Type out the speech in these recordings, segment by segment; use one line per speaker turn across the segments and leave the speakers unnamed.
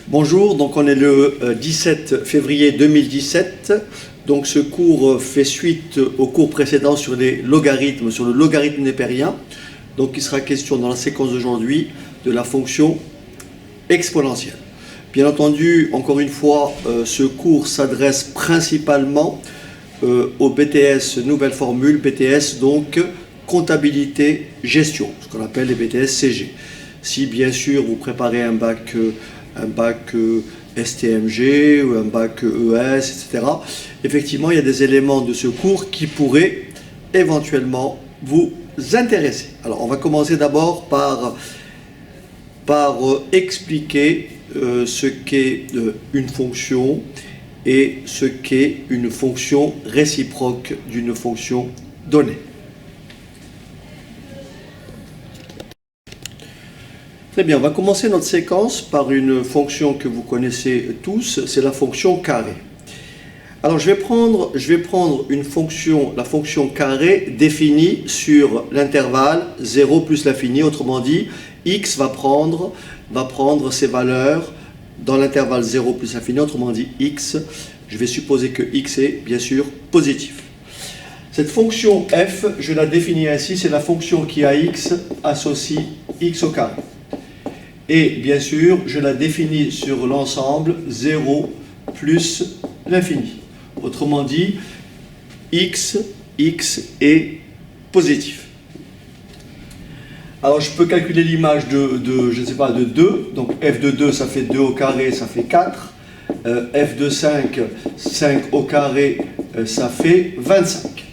Bonjour, donc on est le 17 février 2017. Donc ce cours fait suite au cours précédent sur les logarithmes, sur le logarithme népérien. Donc il sera question dans la séquence d'aujourd'hui de la fonction exponentielle. Bien entendu, encore une fois, ce cours s'adresse principalement au BTS nouvelle formule, BTS donc comptabilité gestion, ce qu'on appelle les BTS CG. Si bien sûr vous préparez un bac STMG ou un bac ES, etc., effectivement il y a des éléments de ce cours qui pourraient éventuellement vous intéresser. Alors on va commencer d'abord par expliquer ce qu'est une fonction et ce qu'est une fonction réciproque d'une fonction donnée. Très bien, on va commencer notre séquence par une fonction que vous connaissez tous, c'est la fonction carré. Alors je vais prendre une fonction, la fonction carré définie sur l'intervalle 0 plus l'infini, autrement dit, x va prendre ses valeurs dans l'intervalle 0 plus l'infini, autrement dit x, je vais supposer que x est bien sûr positif. Cette fonction f, je la définis ainsi, c'est la fonction qui à x associe x au carré. Et bien sûr, je la définis sur l'ensemble 0 plus l'infini. Autrement dit, x est positif. Alors je peux calculer l'image je ne sais pas, de 2. Donc f de 2, ça fait 2 au carré, ça fait 4. F de 5, 5 au carré, ça fait 25.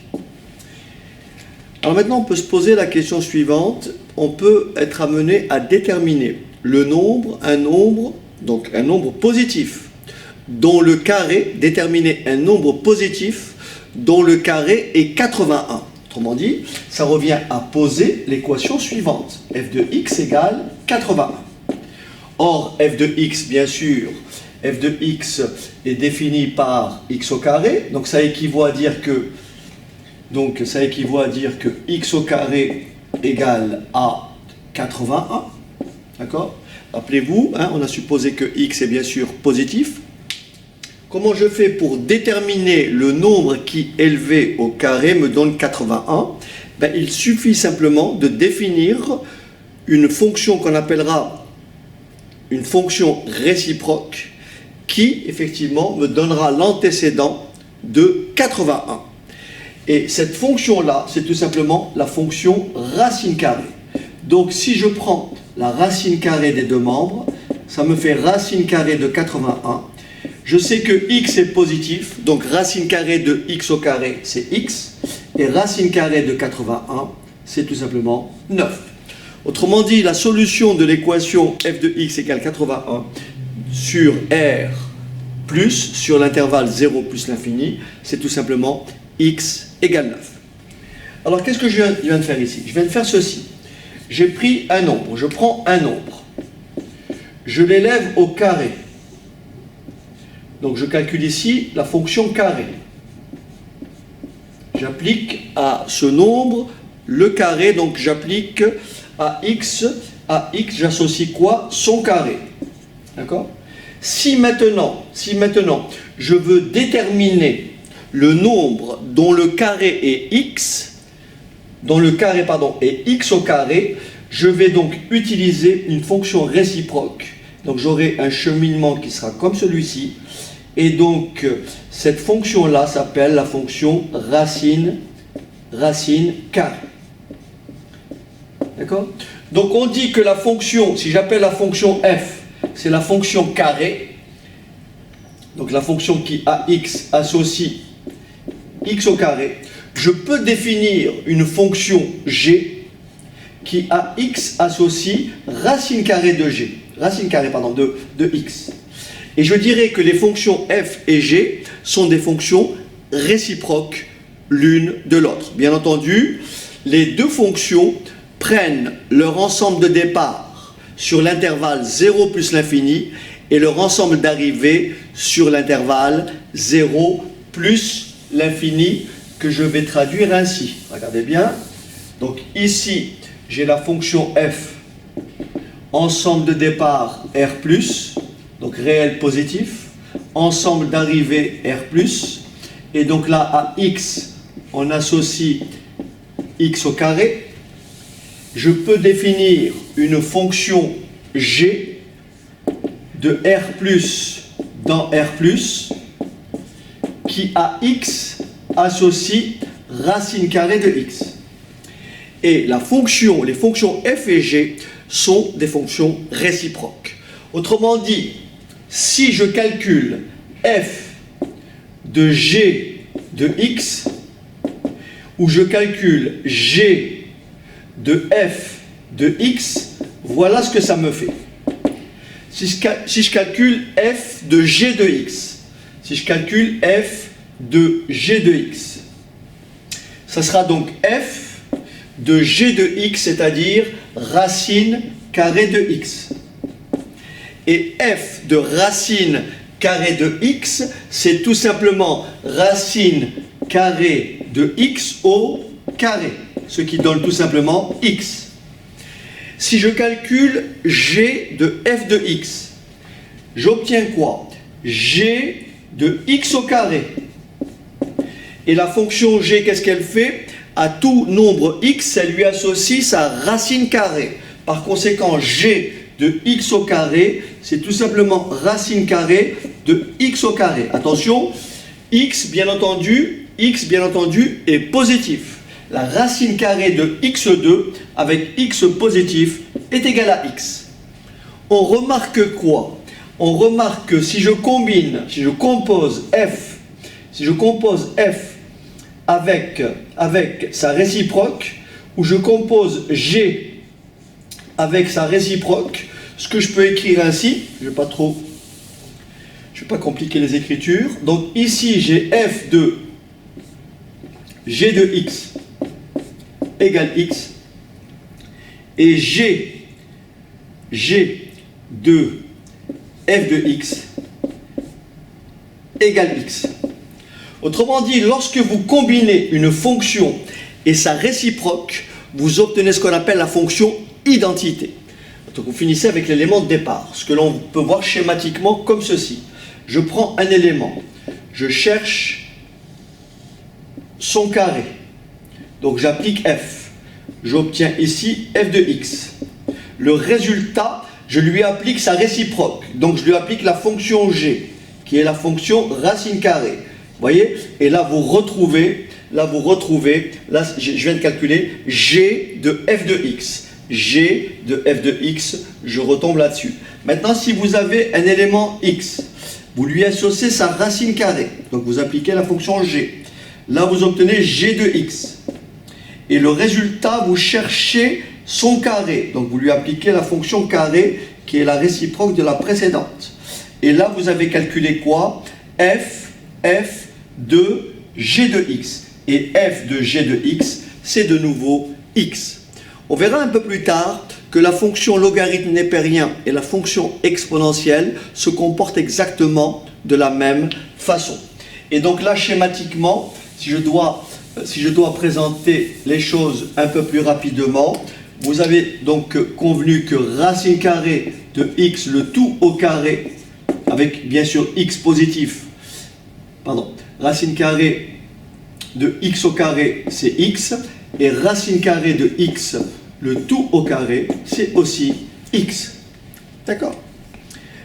Alors maintenant, on peut se poser la question suivante. On peut être amené à déterminer un nombre positif, dont le carré, déterminer un nombre positif dont le carré est 81. Autrement dit, ça revient à poser l'équation suivante. F de x égale 81. Or, f de x, bien sûr, f de x est défini par x au carré, donc ça équivaut à dire que x au carré égale à 81. D'accord? Rappelez-vous, on a supposé que x est bien sûr positif. Comment je fais pour déterminer le nombre qui, élevé au carré, me donne 81? Il suffit simplement de définir une fonction qu'on appellera une fonction réciproque qui, effectivement, me donnera l'antécédent de 81. Et cette fonction-là, c'est tout simplement la fonction racine carrée. Donc, si je prends la racine carrée des deux membres, ça me fait racine carrée de 81. Je sais que x est positif, donc racine carrée de x au carré, c'est x. Et racine carrée de 81, c'est tout simplement 9. Autrement dit, la solution de l'équation f de x égale 81 sur r plus, sur l'intervalle 0 plus l'infini, c'est tout simplement x égale 9. Alors, qu'est-ce que je viens de faire ici? Je viens de faire ceci. J'ai pris un nombre, je prends un nombre, je l'élève au carré. Donc je calcule ici la fonction carré. J'applique à ce nombre le carré, donc j'applique à x, j'associe quoi? Son carré. D'accord? Si maintenant, je veux déterminer le nombre dont le carré est x, est x au carré, je vais donc utiliser une fonction réciproque. Donc j'aurai un cheminement qui sera comme celui-ci. Et donc cette fonction-là s'appelle la fonction racine carrée. D'accord? Donc on dit que la fonction, si j'appelle la fonction f, c'est la fonction carré. Donc la fonction qui à x associe x au carré. Je peux définir une fonction g qui à x associe racine carrée de g, de x. Et je dirais que les fonctions f et g sont des fonctions réciproques l'une de l'autre. Bien entendu, les deux fonctions prennent leur ensemble de départ sur l'intervalle 0 plus l'infini et leur ensemble d'arrivée sur l'intervalle 0 plus l'infini, que je vais traduire ainsi. Regardez bien. Donc ici, j'ai la fonction f, ensemble de départ R+, donc réel positif, ensemble d'arrivées R+, et donc là à x, on associe x au carré. Je peux définir une fonction g de R+ dans R+, qui à x associe racine carrée de x. Et les fonctions f et g sont des fonctions réciproques. Autrement dit, si je calcule f de g de x, ou je calcule g de f de x, voilà ce que ça me fait. Si je calcule f de g de x, si je calcule f de g de x, ça sera donc f de g de x, c'est-à-dire racine carrée de x. Et f de racine carrée de x, c'est tout simplement racine carrée de x au carré, ce qui donne tout simplement x. Si je calcule g de f de x, j'obtiens quoi? G de x au carré. Et la fonction g, qu'est-ce qu'elle fait? À tout nombre x, elle lui associe sa racine carrée. Par conséquent, g de x au carré, c'est tout simplement racine carrée de x au carré. Attention, x, bien entendu, est positif. La racine carrée de x2 avec x positif est égale à x. On remarque quoi? On remarque que si je compose f avec sa réciproque, ou je compose g avec sa réciproque, ce que je peux écrire ainsi, je ne vais pas compliquer les écritures. Donc ici j'ai f de g de x égale x, et g de f de x égale x. Autrement dit, lorsque vous combinez une fonction et sa réciproque, vous obtenez ce qu'on appelle la fonction identité. Donc vous finissez avec l'élément de départ, ce que l'on peut voir schématiquement comme ceci. Je prends un élément, je cherche son carré, donc j'applique f, j'obtiens ici f de x. Le résultat, je lui applique sa réciproque, donc je lui applique la fonction g, qui est la fonction racine carrée. Vous voyez? Et là vous retrouvez, là je viens de calculer g de f de x. G de f de x, je retombe là-dessus. Maintenant, si vous avez un élément x, vous lui associez sa racine carrée, donc vous appliquez la fonction g. Là, vous obtenez g de x. Et le résultat, vous cherchez son carré, donc vous lui appliquez la fonction carré, qui est la réciproque de la précédente. Et là, vous avez calculé quoi? f de g de x. Et f de g de x, c'est de nouveau x. On verra un peu plus tard que la fonction logarithme népérien et la fonction exponentielle se comportent exactement de la même façon. Et donc là, schématiquement, si je dois présenter les choses un peu plus rapidement, vous avez donc convenu que racine carrée de x, le tout au carré, avec bien sûr x positif, racine carrée de x au carré, c'est x, et racine carrée de x, le tout au carré, c'est aussi x. D'accord?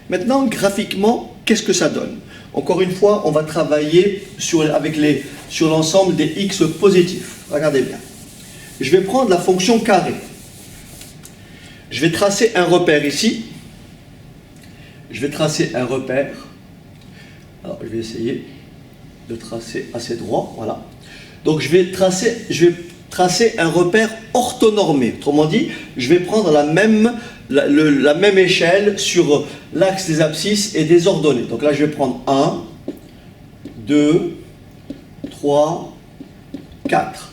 Maintenant, graphiquement, qu'est-ce que ça donne? Encore une fois, on va travailler sur l'ensemble des x positifs. Regardez bien. Je vais prendre la fonction carré. Je vais tracer un repère ici. Je vais tracer un repère. Alors, je vais essayer de tracer assez droit. Voilà. Donc, je vais tracer un repère orthonormé. Autrement dit, je vais prendre la même échelle sur l'axe des abscisses et des ordonnées. Donc là, je vais prendre 1, 2, 3, 4.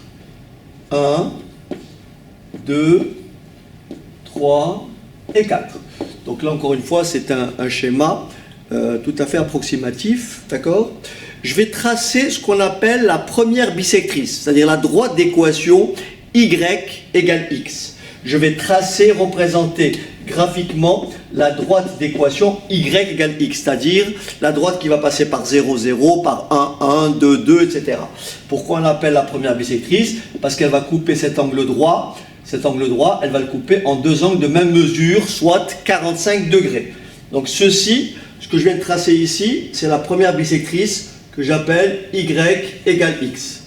1, 2, 3 et 4. Donc là, encore une fois, c'est un schéma tout à fait approximatif, d'accord? Je vais tracer ce qu'on appelle la première bisectrice, c'est-à-dire la droite d'équation y égale x. Je vais représenter graphiquement la droite d'équation y égale x, c'est-à-dire la droite qui va passer par 0, 0, par 1, 1, 2, 2, etc. Pourquoi on l'appelle la première bisectrice? Parce qu'elle va couper cet angle droit. Cet angle droit, elle va le couper en deux angles de même mesure, soit 45 degrés. Donc ceci, ce que je viens de tracer ici, c'est la première bisectrice que j'appelle y égale x.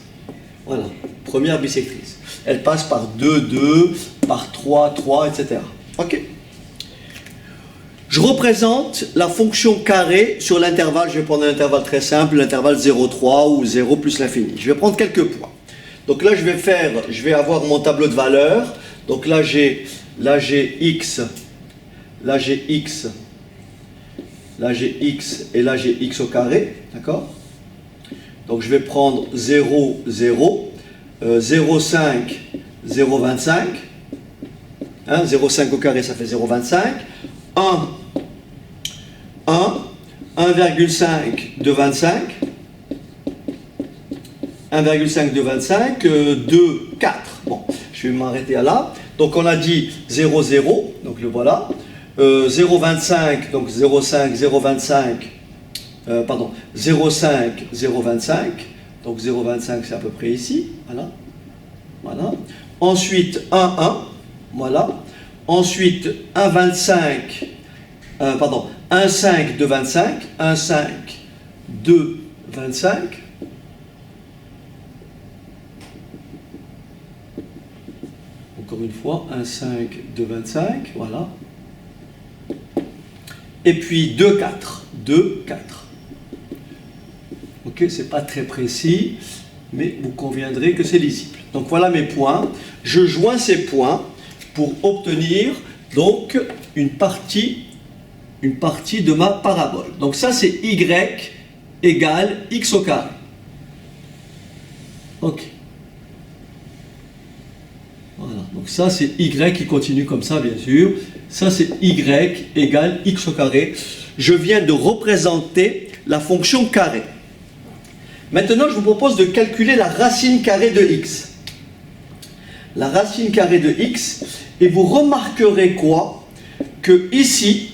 Voilà, première bisectrice. Elle passe par 2, 2, par 3, 3, etc. Ok. Je représente la fonction carrée sur l'intervalle. Je vais prendre un intervalle très simple, l'intervalle 0,3 ou 0 plus l'infini. Je vais prendre quelques points. Donc là, je vais avoir mon tableau de valeurs. Donc là, j'ai x, là j'ai x, là j'ai x et là j'ai x au carré. D'accord? Donc je vais prendre 0, 0, 0,5, 0,25. 0,5 au carré, ça fait 0,25. 1, 1, 1,5 de 25. 1,5 de 25, 2, 4. Bon, je vais m'arrêter à là. Donc on a dit 0, 0, donc le voilà. 0,25, donc 0,5, 0,25, pardon, 0,5, 0,25. Donc 0,25 c'est à peu près ici. Voilà. Voilà. Ensuite 1, 1. Voilà. Ensuite 1,25, pardon, 1,5 de 25. 1,5 de 25. Encore une fois, 1,5 de 25, voilà. Et puis 2, 4. 2, 4. Ok, c'est pas très précis, mais vous conviendrez que c'est lisible. Donc voilà mes points. Je joins ces points pour obtenir donc une partie de ma parabole. Donc ça c'est y égale x au carré. Ok. Voilà, donc ça c'est y qui continue comme ça bien sûr. Ça c'est y égale x au carré. Je viens de représenter la fonction carré. Maintenant je vous propose de calculer la racine carrée de x. La racine carrée de x, et vous remarquerez quoi? Que ici,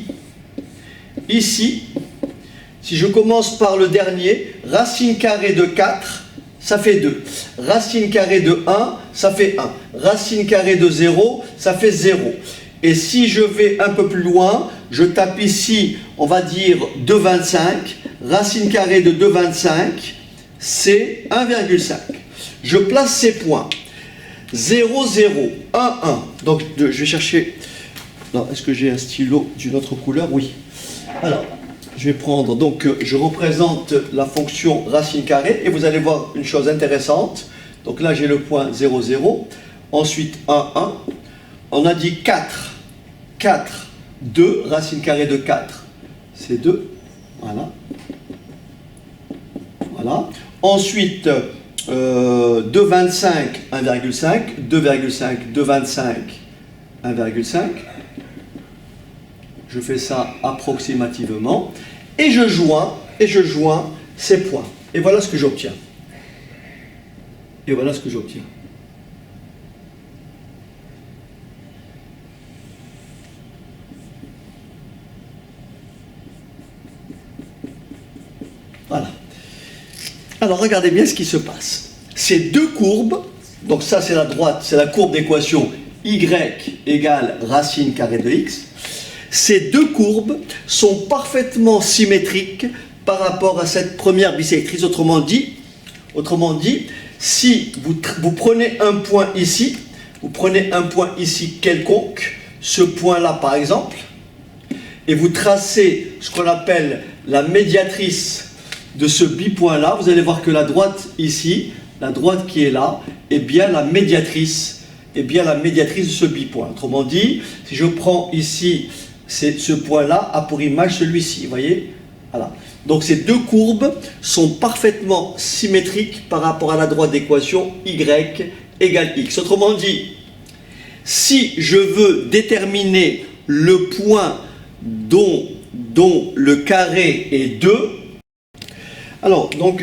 si je commence par le dernier, racine carrée de 4, ça fait 2. Racine carrée de 1, ça fait 1. Racine carrée de 0, ça fait 0. Et si je vais un peu plus loin, je tape ici, on va dire 2,25. Racine carrée de 2,25, c'est 1,5. Je place ces points. 0, 0, 1, 1. Donc je vais chercher... Non, est-ce que j'ai un stylo d'une autre couleur? Oui. Alors, je vais prendre... Donc je représente la fonction racine carrée et vous allez voir une chose intéressante. Donc là j'ai le point 0, 0. Ensuite 1, 1. On a dit 4. 4, 2. Racine carrée de 4, c'est 2. Voilà. Voilà. Ensuite... 2,25, 1,5, 2,5, 2,25, 1,5. Je fais ça approximativement. Et je joins ces points. Et voilà ce que j'obtiens. Et voilà ce que j'obtiens. Voilà. Alors regardez bien ce qui se passe. Ces deux courbes, donc ça c'est la droite, c'est la courbe d'équation y égale racine carrée de x. Ces deux courbes sont parfaitement symétriques par rapport à cette première bisectrice. Autrement dit, si vous prenez un point ici, quelconque, ce point-là par exemple, et vous tracez ce qu'on appelle la médiatrice de ce bipoint-là, vous allez voir que la droite ici, la droite qui est là, est bien la médiatrice de ce bipoint. Autrement dit, si je prends ici ce point-là, a pour image celui-ci, vous voyez? Voilà. Donc ces deux courbes sont parfaitement symétriques par rapport à la droite d'équation y égale x. Autrement dit, si je veux déterminer le point dont le carré est 2, alors, donc,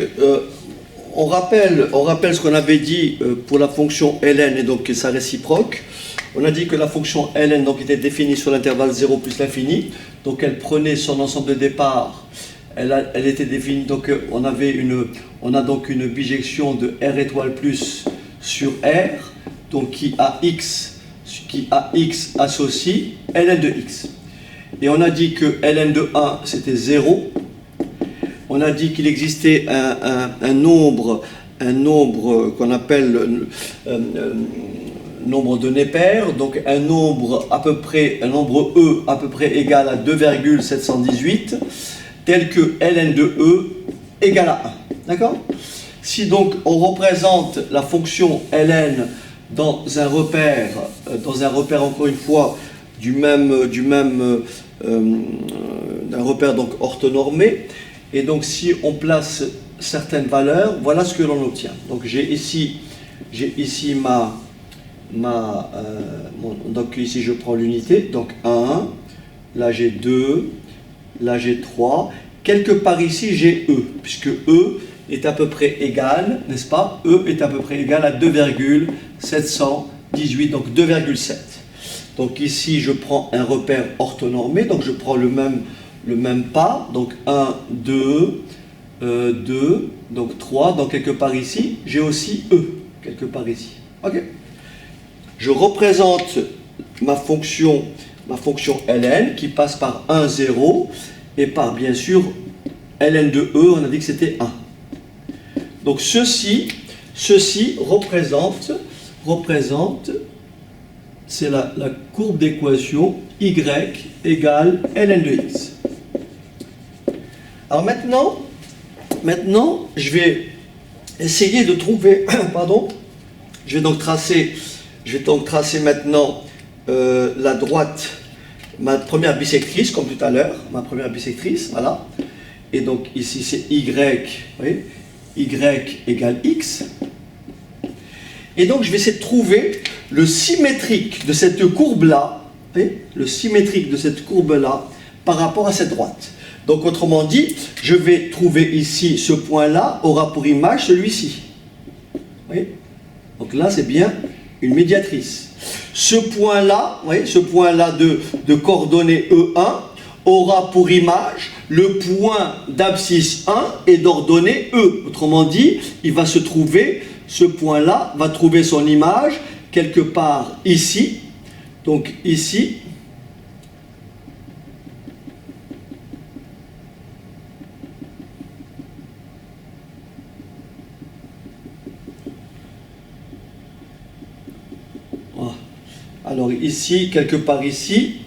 on rappelle ce qu'on avait dit pour la fonction ln et donc sa réciproque. On a dit que la fonction ln donc, était définie sur l'intervalle 0 plus l'infini. Donc elle prenait son ensemble de départ. Elle était définie, donc on a donc une bijection de R étoile plus sur R, donc qui a x associe ln de x. Et on a dit que ln de 1 c'était 0. On a dit qu'il existait un nombre qu'on appelle nombre de Neper, donc un nombre E à peu près égal à 2,718, tel que ln de E égale à 1. D'accord? Si donc on représente la fonction ln dans un repère encore une fois d'un repère donc orthonormé, et donc si on place certaines valeurs, voilà ce que l'on obtient. Donc j'ai ici donc ici je prends l'unité, donc 1, là j'ai 2, là j'ai 3, quelque part ici j'ai E, puisque E est à peu près égal, n'est-ce pas? E est à peu près égal à 2,718, donc 2,7. Donc ici je prends un repère orthonormé, donc je prends le même pas, donc 1, 2, 2, donc 3, donc quelque part ici, j'ai aussi E, quelque part ici. Ok? Je représente ma fonction ln qui passe par 1, 0 et par bien sûr ln de E, on a dit que c'était 1. Donc ceci représente c'est la courbe d'équation y égale ln de x. Alors maintenant je vais essayer de trouver, pardon, je vais donc tracer maintenant la droite, ma première bisectrice, comme tout à l'heure, ma première bisectrice, voilà. Et donc ici c'est y, vous voyez, y égale x. Et donc je vais essayer de trouver le symétrique de cette courbe-là, le symétrique de cette courbe-là par rapport à cette droite. Donc autrement dit, je vais trouver ici ce point-là aura pour image celui-ci. Donc là c'est bien une médiatrice. Ce point-là, ce point-là de coordonnées E1 aura pour image le point d'abscisse 1 et d'ordonnée E. Autrement dit, il va se trouver, ce point-là va trouver son image quelque part ici. Donc ici. Voilà. Alors ici, quelque part ici.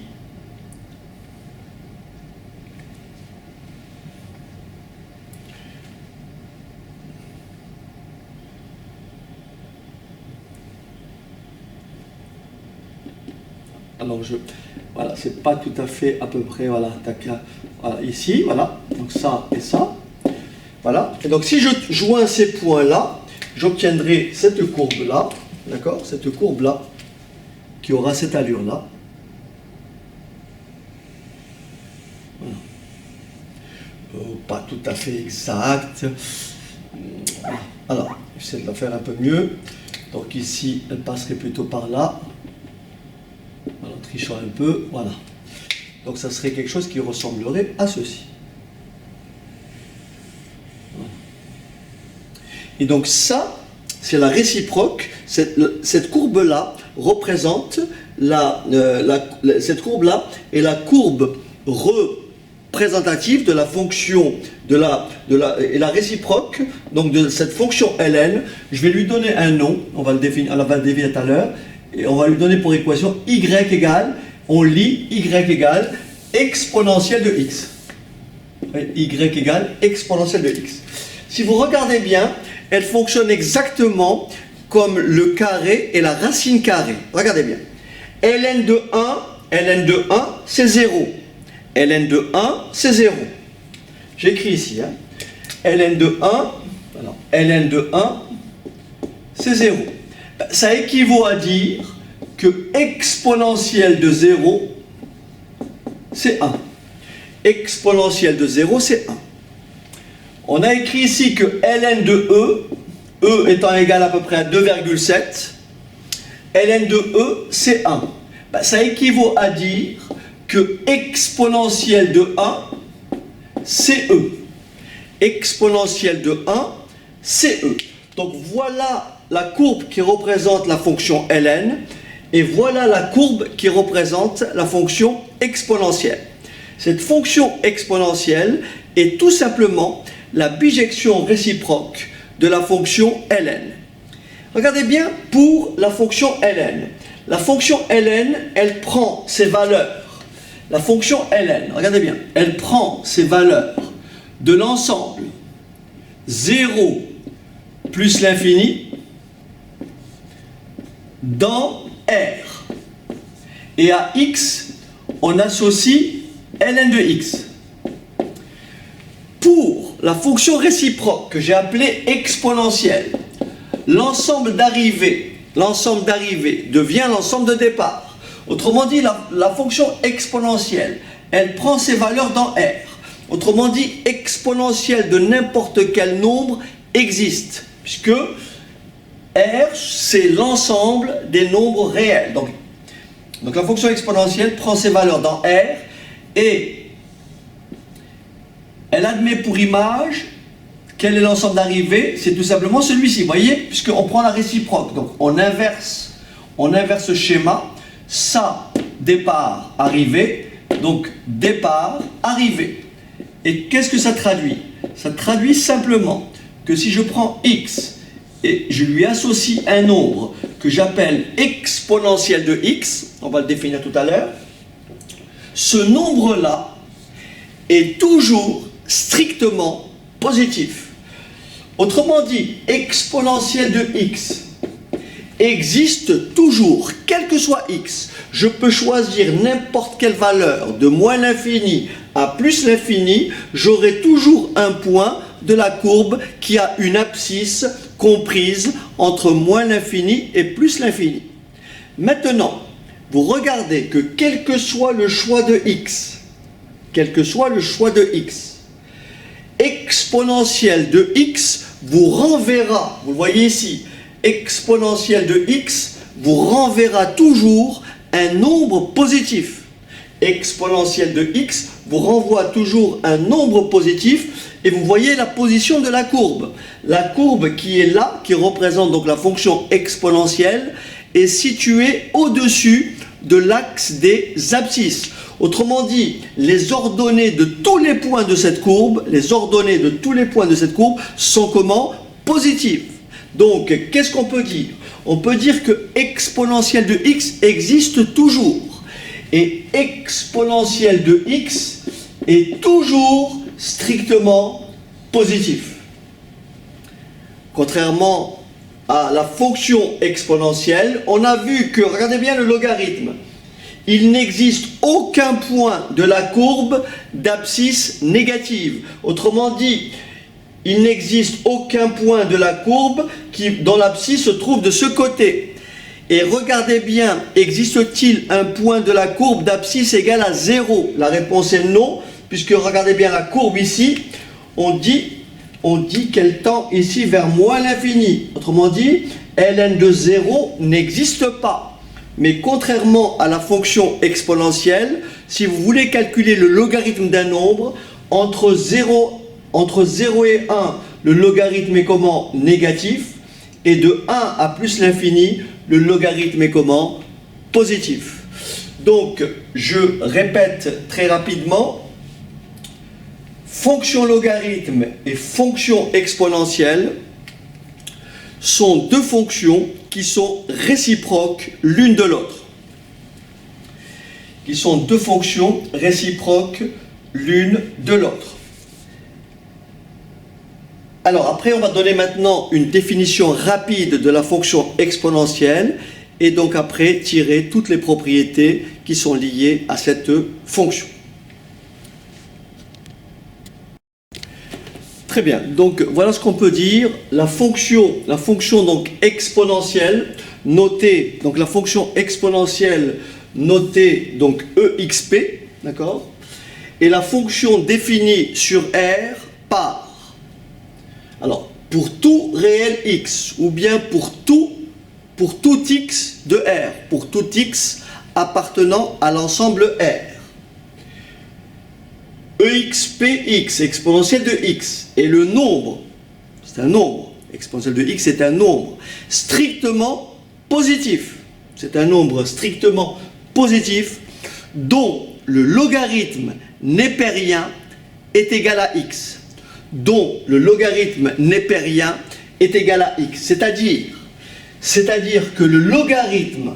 Alors voilà, c'est pas tout à fait à peu près, voilà, voilà, ici, voilà, donc ça et ça, voilà. Et donc si je joins ces points-là, j'obtiendrai cette courbe-là, d'accord, cette courbe-là, qui aura cette allure-là. Voilà. Pas tout à fait exact. Alors, j'essaie de la faire un peu mieux. Donc ici, elle passerait plutôt par là. En trichant un peu, voilà. Donc ça serait quelque chose qui ressemblerait à ceci. Voilà. Et donc ça, c'est la réciproque. Cette courbe-là représente cette courbe-là est la courbe représentative de la fonction et la réciproque donc de cette fonction ln. Je vais lui donner un nom. On va le définir tout à l'heure. Et on va lui donner pour équation y égale, on lit y égale exponentielle de x. Y égale exponentielle de x. Si vous regardez bien, elle fonctionne exactement comme le carré et la racine carrée. Regardez bien. ln de 1, c'est 0. ln de 1, c'est 0. J'écris ici. ln de 1, alors, ln de 1, c'est 0. Ça équivaut à dire que exponentielle de 0, c'est 1. Exponentielle de 0, c'est 1. On a écrit ici que ln de E étant égal à peu près à 2,7, ln de E, c'est 1. Ben, ça équivaut à dire que exponentielle de 1, c'est E. Exponentielle de 1, c'est E. Donc voilà la courbe qui représente la fonction ln, et voilà la courbe qui représente la fonction exponentielle. Cette fonction exponentielle est tout simplement la bijection réciproque de la fonction ln. Regardez bien pour la fonction ln. La fonction ln, elle prend ses valeurs. La fonction ln, regardez bien, elle prend ses valeurs de l'ensemble 0 plus l'infini dans R. Et à x, on associe ln de x. Pour la fonction réciproque que j'ai appelée exponentielle, l'ensemble d'arrivée devient l'ensemble de départ. Autrement dit, la fonction exponentielle, elle prend ses valeurs dans R. Autrement dit, exponentielle de n'importe quel nombre existe, puisque R, c'est l'ensemble des nombres réels. Donc la fonction exponentielle prend ses valeurs dans R et elle admet pour image quel est l'ensemble d'arrivée. C'est tout simplement celui-ci, vous voyez, puisqu'on prend la réciproque. Donc on inverse ce schéma. Ça, départ, arrivée. Donc départ, arrivée. Et qu'est-ce que ça traduit? Ça traduit simplement que si je prends x et je lui associe un nombre que j'appelle exponentielle de x, on va le définir tout à l'heure, ce nombre-là est toujours strictement positif. Autrement dit, exponentielle de x existe toujours, quel que soit x. Je peux choisir n'importe quelle valeur, de moins l'infini à plus l'infini, j'aurai toujours un point de la courbe qui a une abscisse comprise entre moins l'infini et plus l'infini. Maintenant, vous regardez que quel que soit le choix de x, exponentielle de x vous renverra, vous le voyez ici, exponentielle de x vous renverra toujours un nombre positif. Exponentielle de x vous renvoie toujours un nombre positif et vous voyez la position de la courbe. La courbe qui est là, qui représente donc la fonction exponentielle, est située au-dessus de l'axe des abscisses. Autrement dit, les ordonnées de tous les points de cette courbe, sont comment? Positives. Donc, qu'est-ce qu'on peut dire? On peut dire que exponentielle de x existe toujours. Et exponentielle de x est toujours strictement positif. Contrairement à la fonction exponentielle, on a vu que, regardez bien le logarithme, il n'existe aucun point de la courbe d'abscisse négative. Autrement dit, il n'existe aucun point de la courbe dont l'abscisse se trouve de ce côté. Et regardez bien, existe-t-il un point de la courbe d'abscisse égal à 0? La réponse est non, puisque regardez bien la courbe ici, on dit qu'elle tend ici vers moins l'infini. Autrement dit, ln de 0 n'existe pas. Mais contrairement à la fonction exponentielle, si vous voulez calculer le logarithme d'un nombre, entre 0 et 1, le logarithme est comment? Négatif. Et de 1 à plus l'infini, le logarithme est comment? Positif. Donc, je répète très rapidement, fonction logarithme et fonction exponentielle sont deux fonctions qui sont réciproques l'une de l'autre. Qui sont deux fonctions réciproques l'une de l'autre. Alors après, on va donner maintenant une définition rapide de la fonction exponentielle et donc après tirer toutes les propriétés qui sont liées à cette fonction. Très bien, donc voilà ce qu'on peut dire. La fonction donc exponentielle notée, donc la fonction exponentielle notée donc exp, d'accord, et la fonction définie sur R par, alors pour tout réel x ou bien pour tout pour tout x de R, pour tout x appartenant à l'ensemble R. EXPX, exponentielle de x, est le nombre, c'est un nombre, exponentielle de x est un nombre strictement positif. C'est un nombre strictement positif dont le logarithme népérien est égal à x. Dont le logarithme népérien est égal à x. C'est-à-dire que le logarithme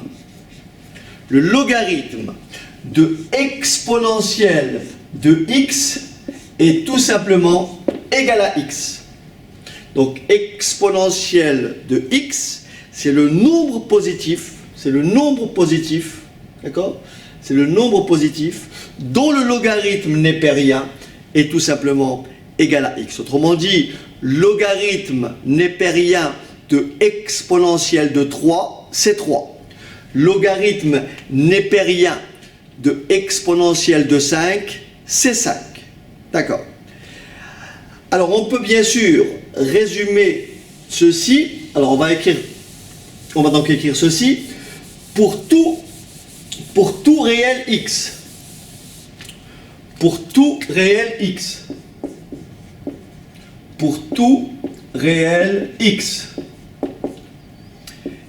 de exponentielle de x est tout simplement égal à x. Donc exponentielle de x, c'est le nombre positif, d'accord? C'est le nombre positif dont le logarithme népérien est tout simplement égal à x. Autrement dit, logarithme népérien de exponentielle de 3, c'est 3. Logarithme népérien de exponentielle de 5, c'est 5. D'accord. Alors on peut bien sûr résumer ceci. Alors on va donc écrire ceci pour tout réel x. Pour tout réel x. Pour tout réel x.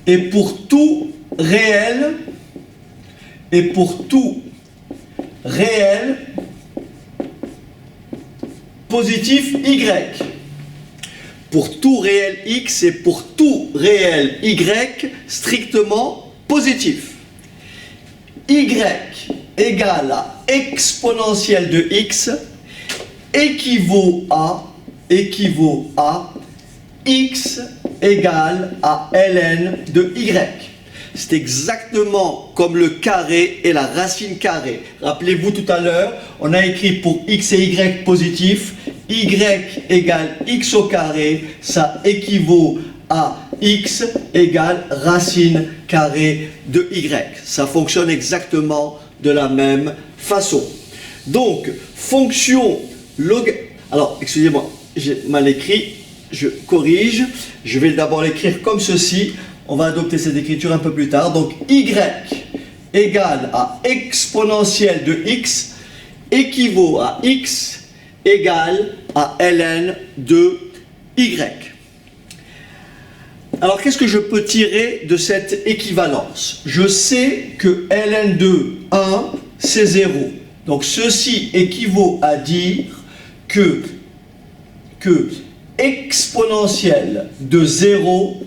Et pour tout réel positif y. Pour tout réel x et pour tout réel y strictement positif. Y égale à exponentielle de x équivaut à x égale à ln de y. C'est exactement comme le carré et la racine carrée. Rappelez-vous tout à l'heure, on a écrit pour x et y positif, y égale x au carré, ça équivaut à x égale racine carrée de y. Ça fonctionne exactement de la même façon. Donc, fonction log... Alors, excusez-moi, j'ai mal écrit, je corrige. Je vais d'abord l'écrire comme ceci. On va adopter cette écriture un peu plus tard. Donc, y égale à exponentielle de x équivaut à x égale à ln de y. Alors, qu'est-ce que je peux tirer de cette équivalence? Je sais que ln de 1, c'est 0. Donc, ceci équivaut à dire que exponentielle de 0,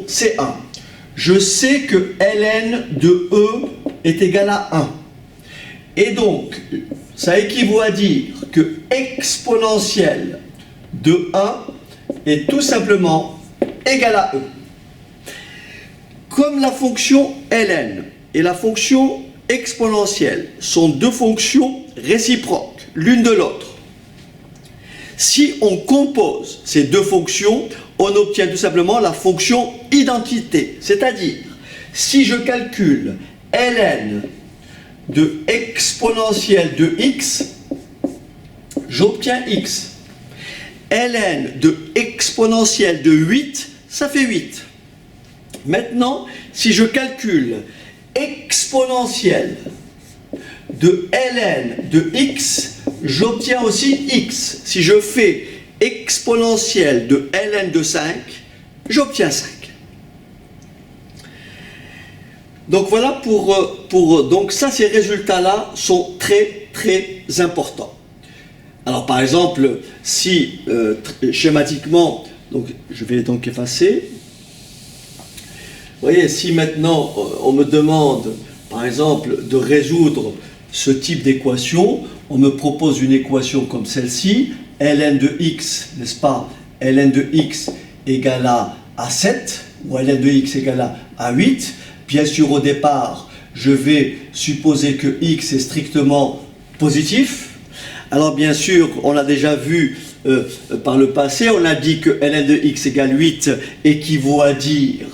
c'est 1. Je sais que ln de e est égal à 1. Et donc, ça équivaut à dire que exponentielle de 1 est tout simplement égal à e. Comme la fonction ln et la fonction exponentielle sont deux fonctions réciproques l'une de l'autre, si on compose ces deux fonctions, on obtient tout simplement la fonction identité. C'est-à-dire, si je calcule ln de exponentielle de x, j'obtiens x. ln de exponentielle de 8, ça fait 8. Maintenant, si je calcule exponentielle de ln de x, j'obtiens aussi x. Si je fais exponentielle de ln de 5, j'obtiens 5. Donc voilà donc ça, ces résultats-là sont très très importants. Alors par exemple, si schématiquement, donc je vais donc effacer. Vous voyez, si maintenant on me demande par exemple de résoudre ce type d'équation, on me propose une équation comme celle-ci, ln de x, n'est-ce pas, ln de x égale à 7, ou ln de x égale à 8. Bien sûr, au départ, je vais supposer que x est strictement positif. Alors bien sûr, on l'a déjà vu par le passé, on a dit que ln de x égale 8 équivaut à dire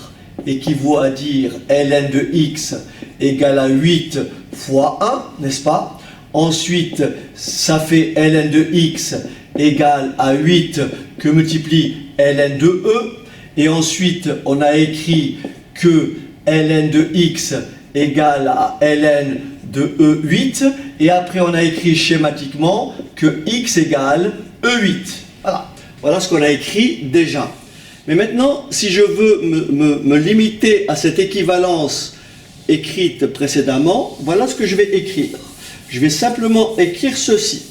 ln de x égale à 8 fois 1, n'est-ce pas? Ensuite, ça fait ln de x égale à 8 que multiplie ln de e. et ensuite on a écrit que ln de x égale à ln de E8, et après on a écrit schématiquement que x égale E8. Voilà, voilà ce qu'on a écrit déjà. Mais maintenant, si je veux me limiter à cette équivalence écrite précédemment, voilà ce que je vais écrire. Je vais simplement écrire ceci.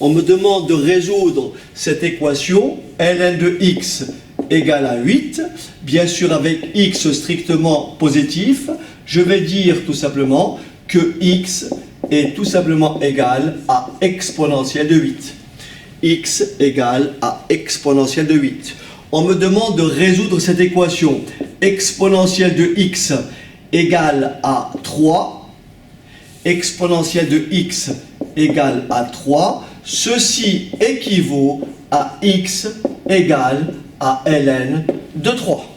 On me demande de résoudre cette équation ln de x égale à 8, bien sûr avec x strictement positif. Je vais dire tout simplement que x est tout simplement égal à exponentielle de 8. X égale à exponentielle de 8. On me demande de résoudre cette équation. Exponentielle de x égale à 3. Exponentielle de x égale à 3. Ceci équivaut à x égale à ln de 3.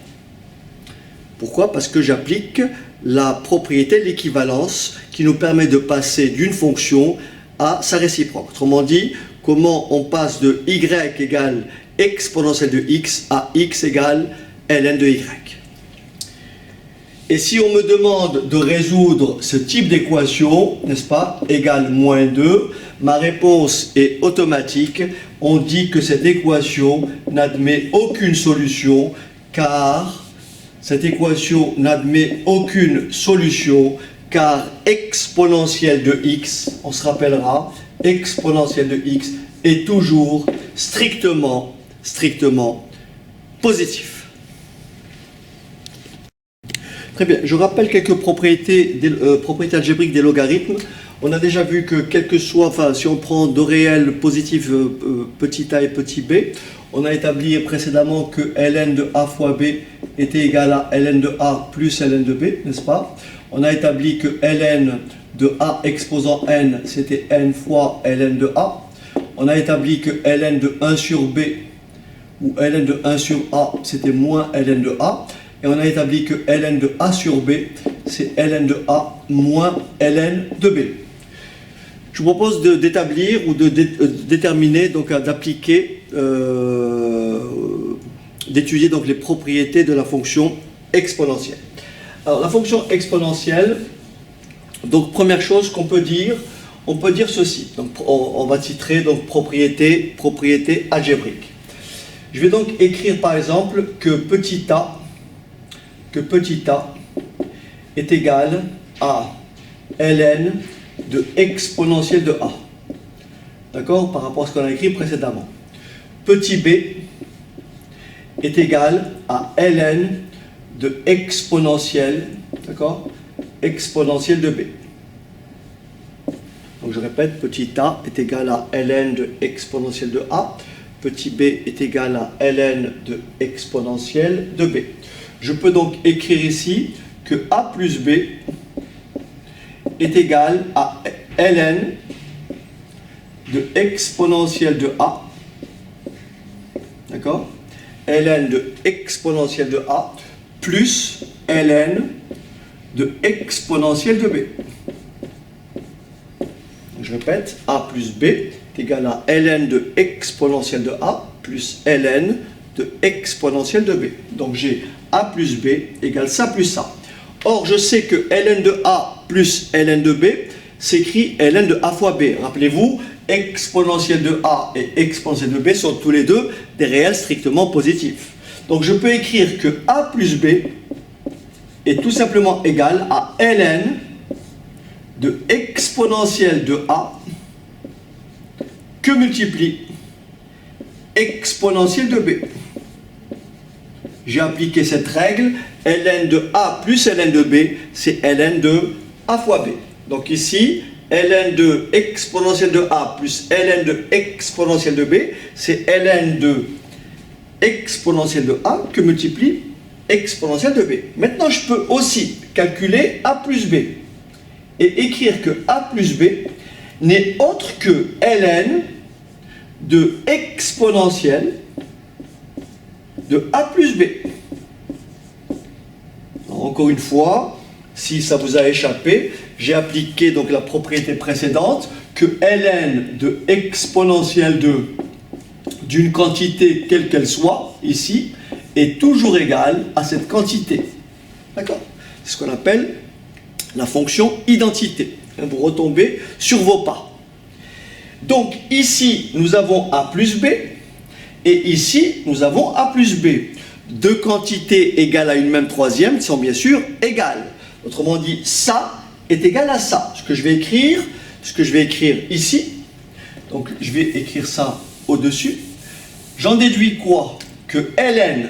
Pourquoi? Parce que j'applique la propriété de l'équivalence qui nous permet de passer d'une fonction à sa réciproque. Autrement dit, comment on passe de y égale exponentielle de x à x égale ln de y. Et si on me demande de résoudre ce type d'équation, n'est-ce pas, égale moins 2, ma réponse est automatique. On dit que cette équation n'admet aucune solution, car cette équation n'admet aucune solution, car exponentielle de x, on se rappellera, exponentielle de x est toujours strictement positif. Très bien, je rappelle quelques propriétés algébriques des logarithmes. On a déjà vu que quel que soit, enfin si on prend deux réels positifs petit a et petit b, on a établi précédemment que ln de a fois b était égal à ln de a plus ln de b, n'est-ce pas? On a établi que ln de a exposant n, c'était n fois ln de a. On a établi que ln de 1 sur b, ou ln de 1 sur a, c'était moins ln de a. Et on a établi que ln de a sur b, c'est ln de a moins ln de b. Je vous propose d'établir ou de déterminer, donc d'appliquer, d'étudier donc les propriétés de la fonction exponentielle. Alors la fonction exponentielle, donc première chose qu'on peut dire, on peut dire ceci. Donc on va titrer donc propriété algébrique. Je vais donc écrire par exemple que petit a est égal à ln de exponentielle de a. D'accord? Par rapport à ce qu'on a écrit précédemment. Petit b est égal à ln de exponentielle, d'accord? Exponentielle de b. Donc je répète, petit a est égal à ln de exponentielle de a. Petit b est égal à ln de exponentielle de b. Je peux donc écrire ici que a plus b est égal à ln de exponentielle de a, d'accord, ln de exponentielle de a plus ln de exponentielle de b. Je répète, a plus b est égal à ln de exponentielle de a plus ln de exponentielle de b. Donc j'ai a plus b égale ça plus ça. Or, je sais que ln de a plus ln de b s'écrit ln de a fois b. Rappelez-vous, exponentielle de a et exponentielle de b sont tous les deux des réels strictement positifs. Donc, je peux écrire que a plus b est tout simplement égal à ln de exponentielle de a que multiplie exponentielle de b. J'ai appliqué cette règle, ln de a plus ln de b, c'est ln de a fois b. Donc ici, ln de exponentielle de a plus ln de exponentielle de b, c'est ln de exponentielle de a que multiplie exponentielle de b. Maintenant, je peux aussi calculer a plus b et écrire que a plus b n'est autre que ln de exponentielle de a plus b. Encore une fois, si ça vous a échappé, j'ai appliqué donc la propriété précédente que ln de exponentielle de d'une quantité quelle qu'elle soit, ici, est toujours égal à cette quantité. D'accord? C'est ce qu'on appelle la fonction identité. Vous retombez sur vos pas. Donc ici, nous avons A plus B, et ici, nous avons A plus B. Deux quantités égales à une même troisième sont bien sûr égales. Autrement dit, ça est égal à ça. Ce que je vais écrire ici, donc je vais écrire ça au-dessus. J'en déduis quoi? Que ln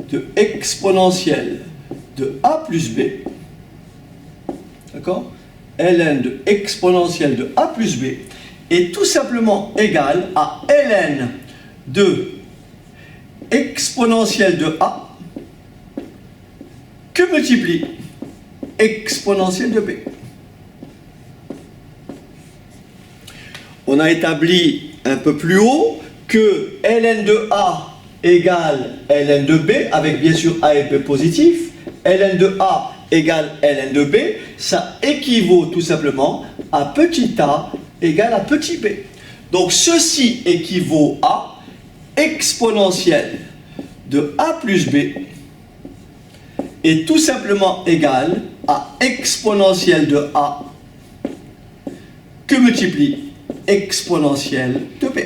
de exponentielle de A plus B, d'accord? Ln de exponentielle de A plus B est tout simplement égal à ln de exponentielle de A que multiplie exponentielle de B. On a établi un peu plus haut que ln de A égale ln de B, avec bien sûr A et B positif. Ln de A égale ln de B, ça équivaut tout simplement à petit a égale à petit b. Donc ceci équivaut à exponentielle de A plus B est tout simplement égal à exponentielle de A que multiplie exponentielle de B.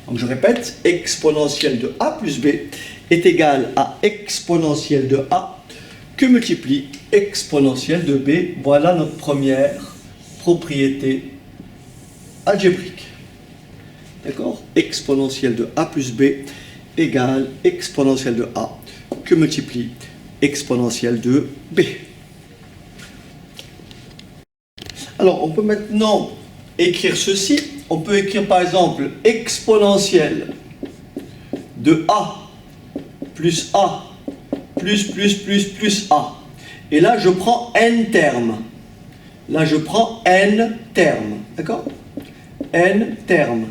Donc je répète, exponentielle de A plus B est égal à exponentielle de A que multiplie exponentielle de B. Voilà notre première propriété algébrique. D'accord? Exponentielle de A plus B égale exponentielle de A que multiplie exponentielle de B. Alors, on peut maintenant écrire ceci. On peut écrire par exemple exponentielle de A plus A plus A. Et là, je prends n termes. Là, je prends n termes. D'accord? N termes.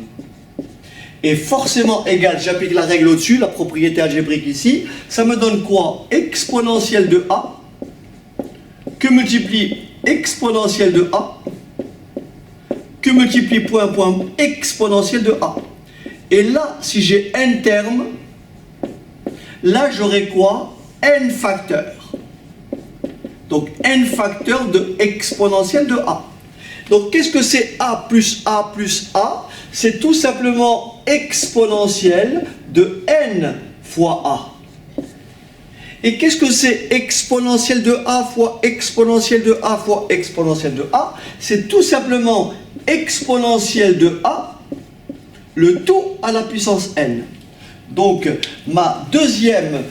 Et forcément égal, j'applique la règle au-dessus, la propriété algébrique ici. Ça me donne quoi? Exponentielle de A que multiplie exponentielle de A que multiplie point exponentielle de A. Et là, si j'ai n termes, là j'aurai quoi? N facteurs. Donc n facteurs de exponentielle de A. Donc qu'est-ce que c'est A plus A plus A? C'est tout simplement exponentielle de n fois A. Et qu'est-ce que c'est exponentielle de A fois exponentielle de A fois exponentielle de A? C'est tout simplement exponentielle de A, le tout à la puissance n. Donc ma deuxième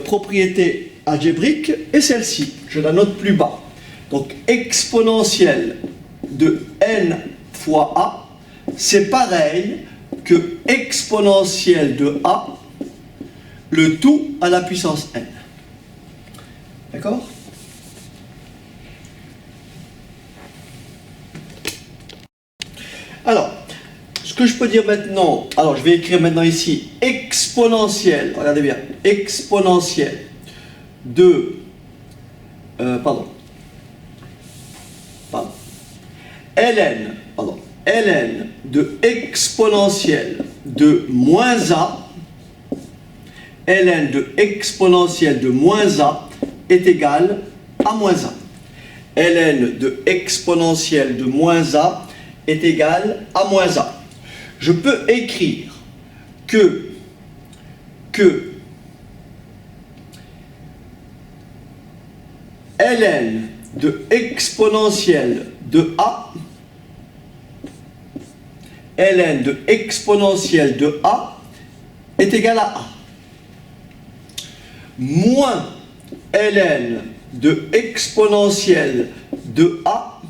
propriété algébrique est celle-ci. Je la note plus bas. Donc exponentielle de n fois A, c'est pareil que exponentielle de A, le tout à la puissance n. D'accord? Alors, ce que je peux dire maintenant, alors je vais écrire maintenant ici exponentielle, regardez bien, exponentielle de, ln de exponentielle de moins a, ln de exponentielle de moins a est égal à moins a. Ln de exponentielle de moins a est égal à moins a. Je peux écrire que ln de exponentielle de a, ln de exponentielle de a est égal à a, moins ln de exponentielle de a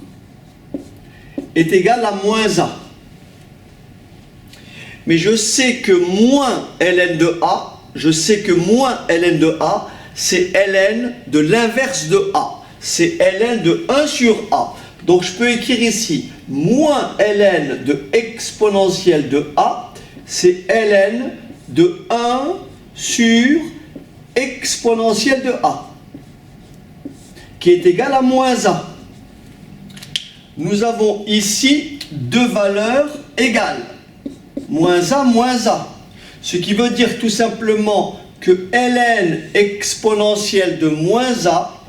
est égal à moins a. Mais je sais que moins ln de a, c'est ln de l'inverse de a. C'est ln de 1 sur a. Donc je peux écrire ici, moins ln de exponentielle de a, c'est ln de 1 sur exponentielle de a, qui est égal à moins a. Nous avons ici deux valeurs égales. moins A moins A. Ce qui veut dire tout simplement que ln exponentielle de moins A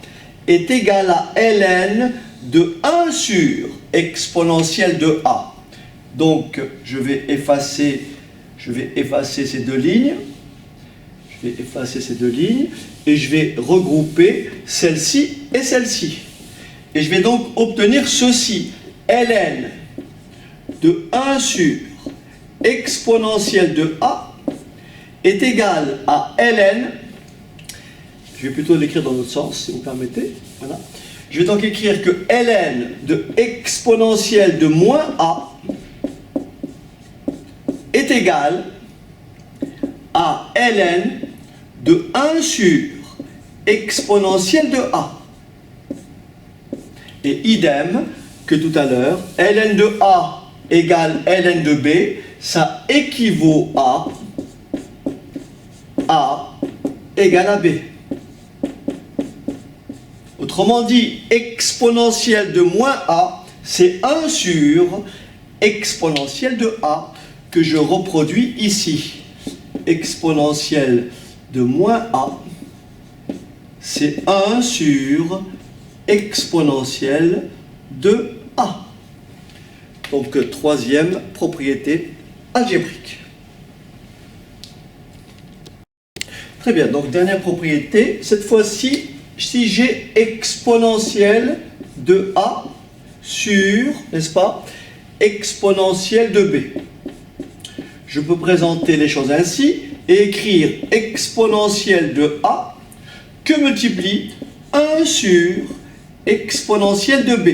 est égal à ln de 1 sur exponentielle de A. Donc, je vais effacer ces deux lignes. Je vais effacer ces deux lignes et je vais regrouper celle-ci et celle-ci. Et je vais donc obtenir ceci. ln de 1 sur exponentielle de A est égal à ln, je vais plutôt l'écrire dans l'autre sens si vous permettez, voilà. Je vais donc écrire que ln de exponentielle de moins A est égal à ln de 1 sur exponentielle de A. Et idem que tout à l'heure, ln de A égale ln de B, ça équivaut à A égale à B. Autrement dit, exponentielle de moins A, c'est 1 sur exponentielle de A que je reproduis ici. Exponentielle de moins A, c'est 1 sur exponentielle de A. Donc, troisième propriété algébrique. Très bien, donc dernière propriété, cette fois-ci, si j'ai exponentielle de A sur, n'est-ce pas, exponentielle de B. Je peux présenter les choses ainsi et écrire exponentielle de A que multiplie 1 sur exponentielle de B.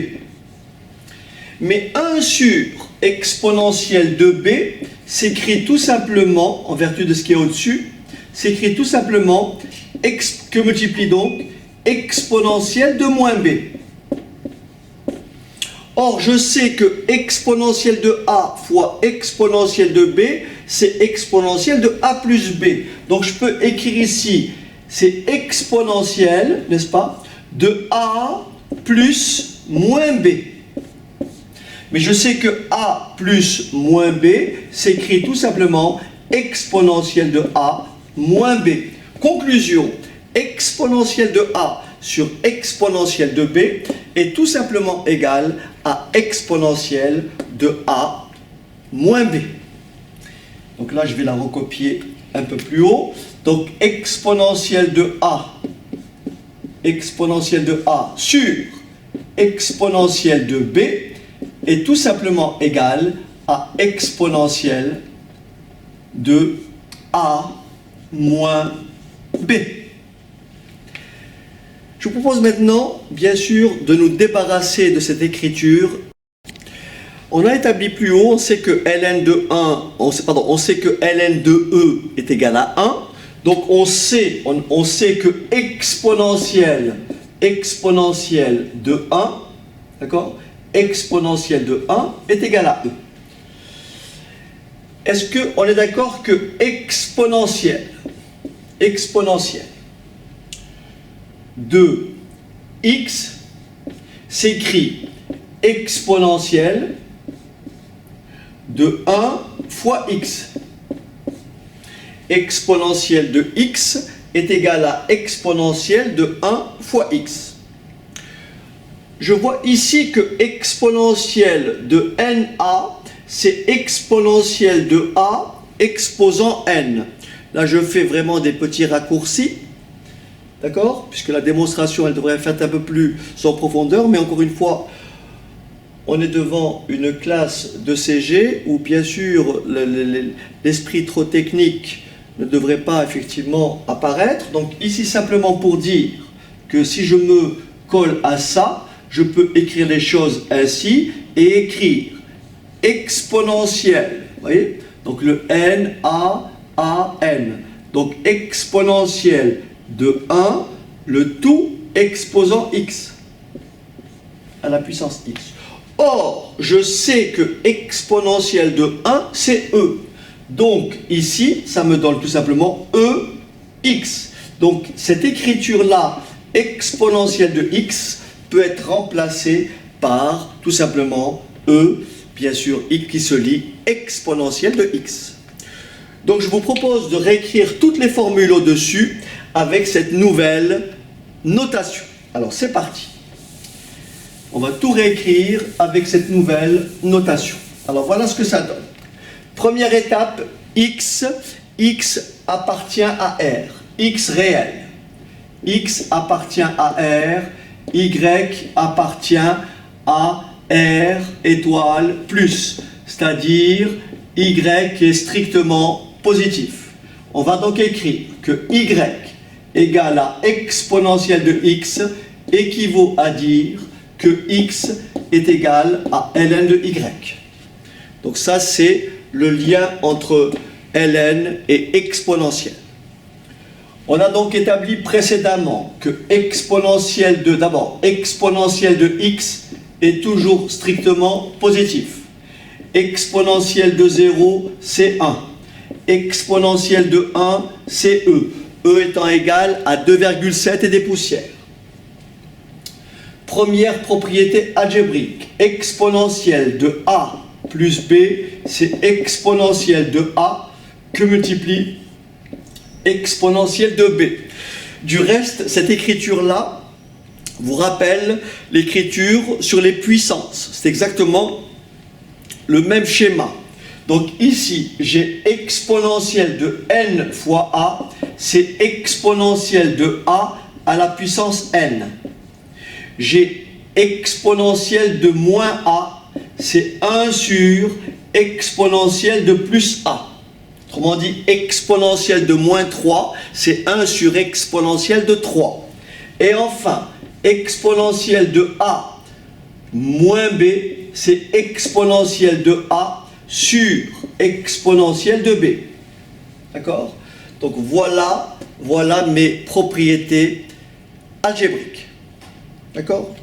Mais 1 sur exponentielle de B s'écrit tout simplement, en vertu de ce qui est au-dessus, s'écrit tout simplement que multiplie donc exponentielle de moins B. Or, je sais que exponentielle de A fois exponentielle de B, c'est exponentielle de A plus B. Donc, je peux écrire ici, c'est exponentielle, n'est-ce pas, de A plus moins B. Mais je sais que A plus moins B s'écrit tout simplement exponentielle de A moins B. Conclusion, exponentielle de A sur exponentielle de B est tout simplement égale à exponentielle de A moins B. Donc là, je vais la recopier un peu plus haut. Donc exponentielle de A sur exponentielle de B est tout simplement égale à exponentielle de A moins B. Je vous propose maintenant, bien sûr, de nous débarrasser de cette écriture. On a établi plus haut, on sait que ln de 1, on sait que ln de E est égal à 1. Donc on sait que exponentielle de 1, d'accord, exponentielle de 1 est égal à E. Est-ce qu'on est d'accord que exponentielle de x s'écrit exponentielle de 1 fois x. Exponentielle de x est égale à exponentielle de 1 fois x. Je vois ici que exponentielle de NA, c'est exponentielle de A exposant n. Là, je fais vraiment des petits raccourcis. D'accord? Puisque la démonstration, elle devrait être faite un peu plus en profondeur, mais encore une fois, on est devant une classe de CG où, bien sûr, l'esprit trop technique ne devrait pas effectivement apparaître. Donc ici, simplement pour dire que si je me colle à ça, je peux écrire les choses ainsi et écrire exponentielle. Vous voyez? Donc le N, A, N. Donc exponentielle de 1, le tout exposant x à la puissance x. Or, je sais que exponentielle de 1, c'est E. Donc, ici, ça me donne tout simplement EX. Donc, cette écriture-là, exponentielle de x, peut être remplacée par tout simplement E bien sûr, x qui se lit exponentielle de x. Donc je vous propose de réécrire toutes les formules au-dessus avec cette nouvelle notation. Alors c'est parti. On va tout réécrire avec cette nouvelle notation. Alors voilà ce que ça donne. Première étape, x appartient à R, x réel. X appartient à R, y appartient à R étoile plus, c'est-à-dire y est strictement positif. On va donc écrire que y égale à exponentielle de x équivaut à dire que x est égal à ln de y. Donc ça c'est le lien entre ln et exponentielle. On a donc établi précédemment que exponentielle de, d'abord, exponentielle de x est toujours strictement positif. Exponentielle de 0, c'est 1. Exponentielle de 1, c'est e. E étant égal à 2,7 et des poussières. Première propriété algébrique, exponentielle de a plus b, c'est exponentielle de a que multiplie exponentielle de b. Du reste, cette écriture-là vous rappelle l'écriture sur les puissances. C'est exactement le même schéma. Donc ici, j'ai exponentielle de n fois a, c'est exponentielle de a à la puissance n. J'ai exponentielle de moins a, c'est 1 sur exponentielle de plus a. Autrement dit, exponentielle de moins 3, c'est 1 sur exponentielle de 3. Et enfin, exponentielle de a moins b, c'est exponentielle de a sur exponentielle de b. D'accord? Donc voilà mes propriétés algébriques. D'accord?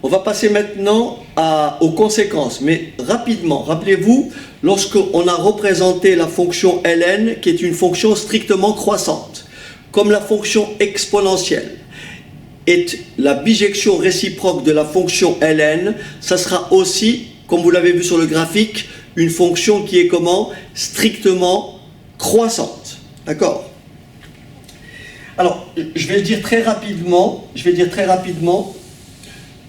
On va passer maintenant aux conséquences, mais rapidement. Rappelez-vous, lorsqu'on a représenté la fonction ln, qui est une fonction strictement croissante, comme la fonction exponentielle est la bijection réciproque de la fonction ln, ça sera aussi, comme vous l'avez vu sur le graphique, une fonction qui est comment? Strictement croissante. D'accord? Alors, je vais le dire très rapidement.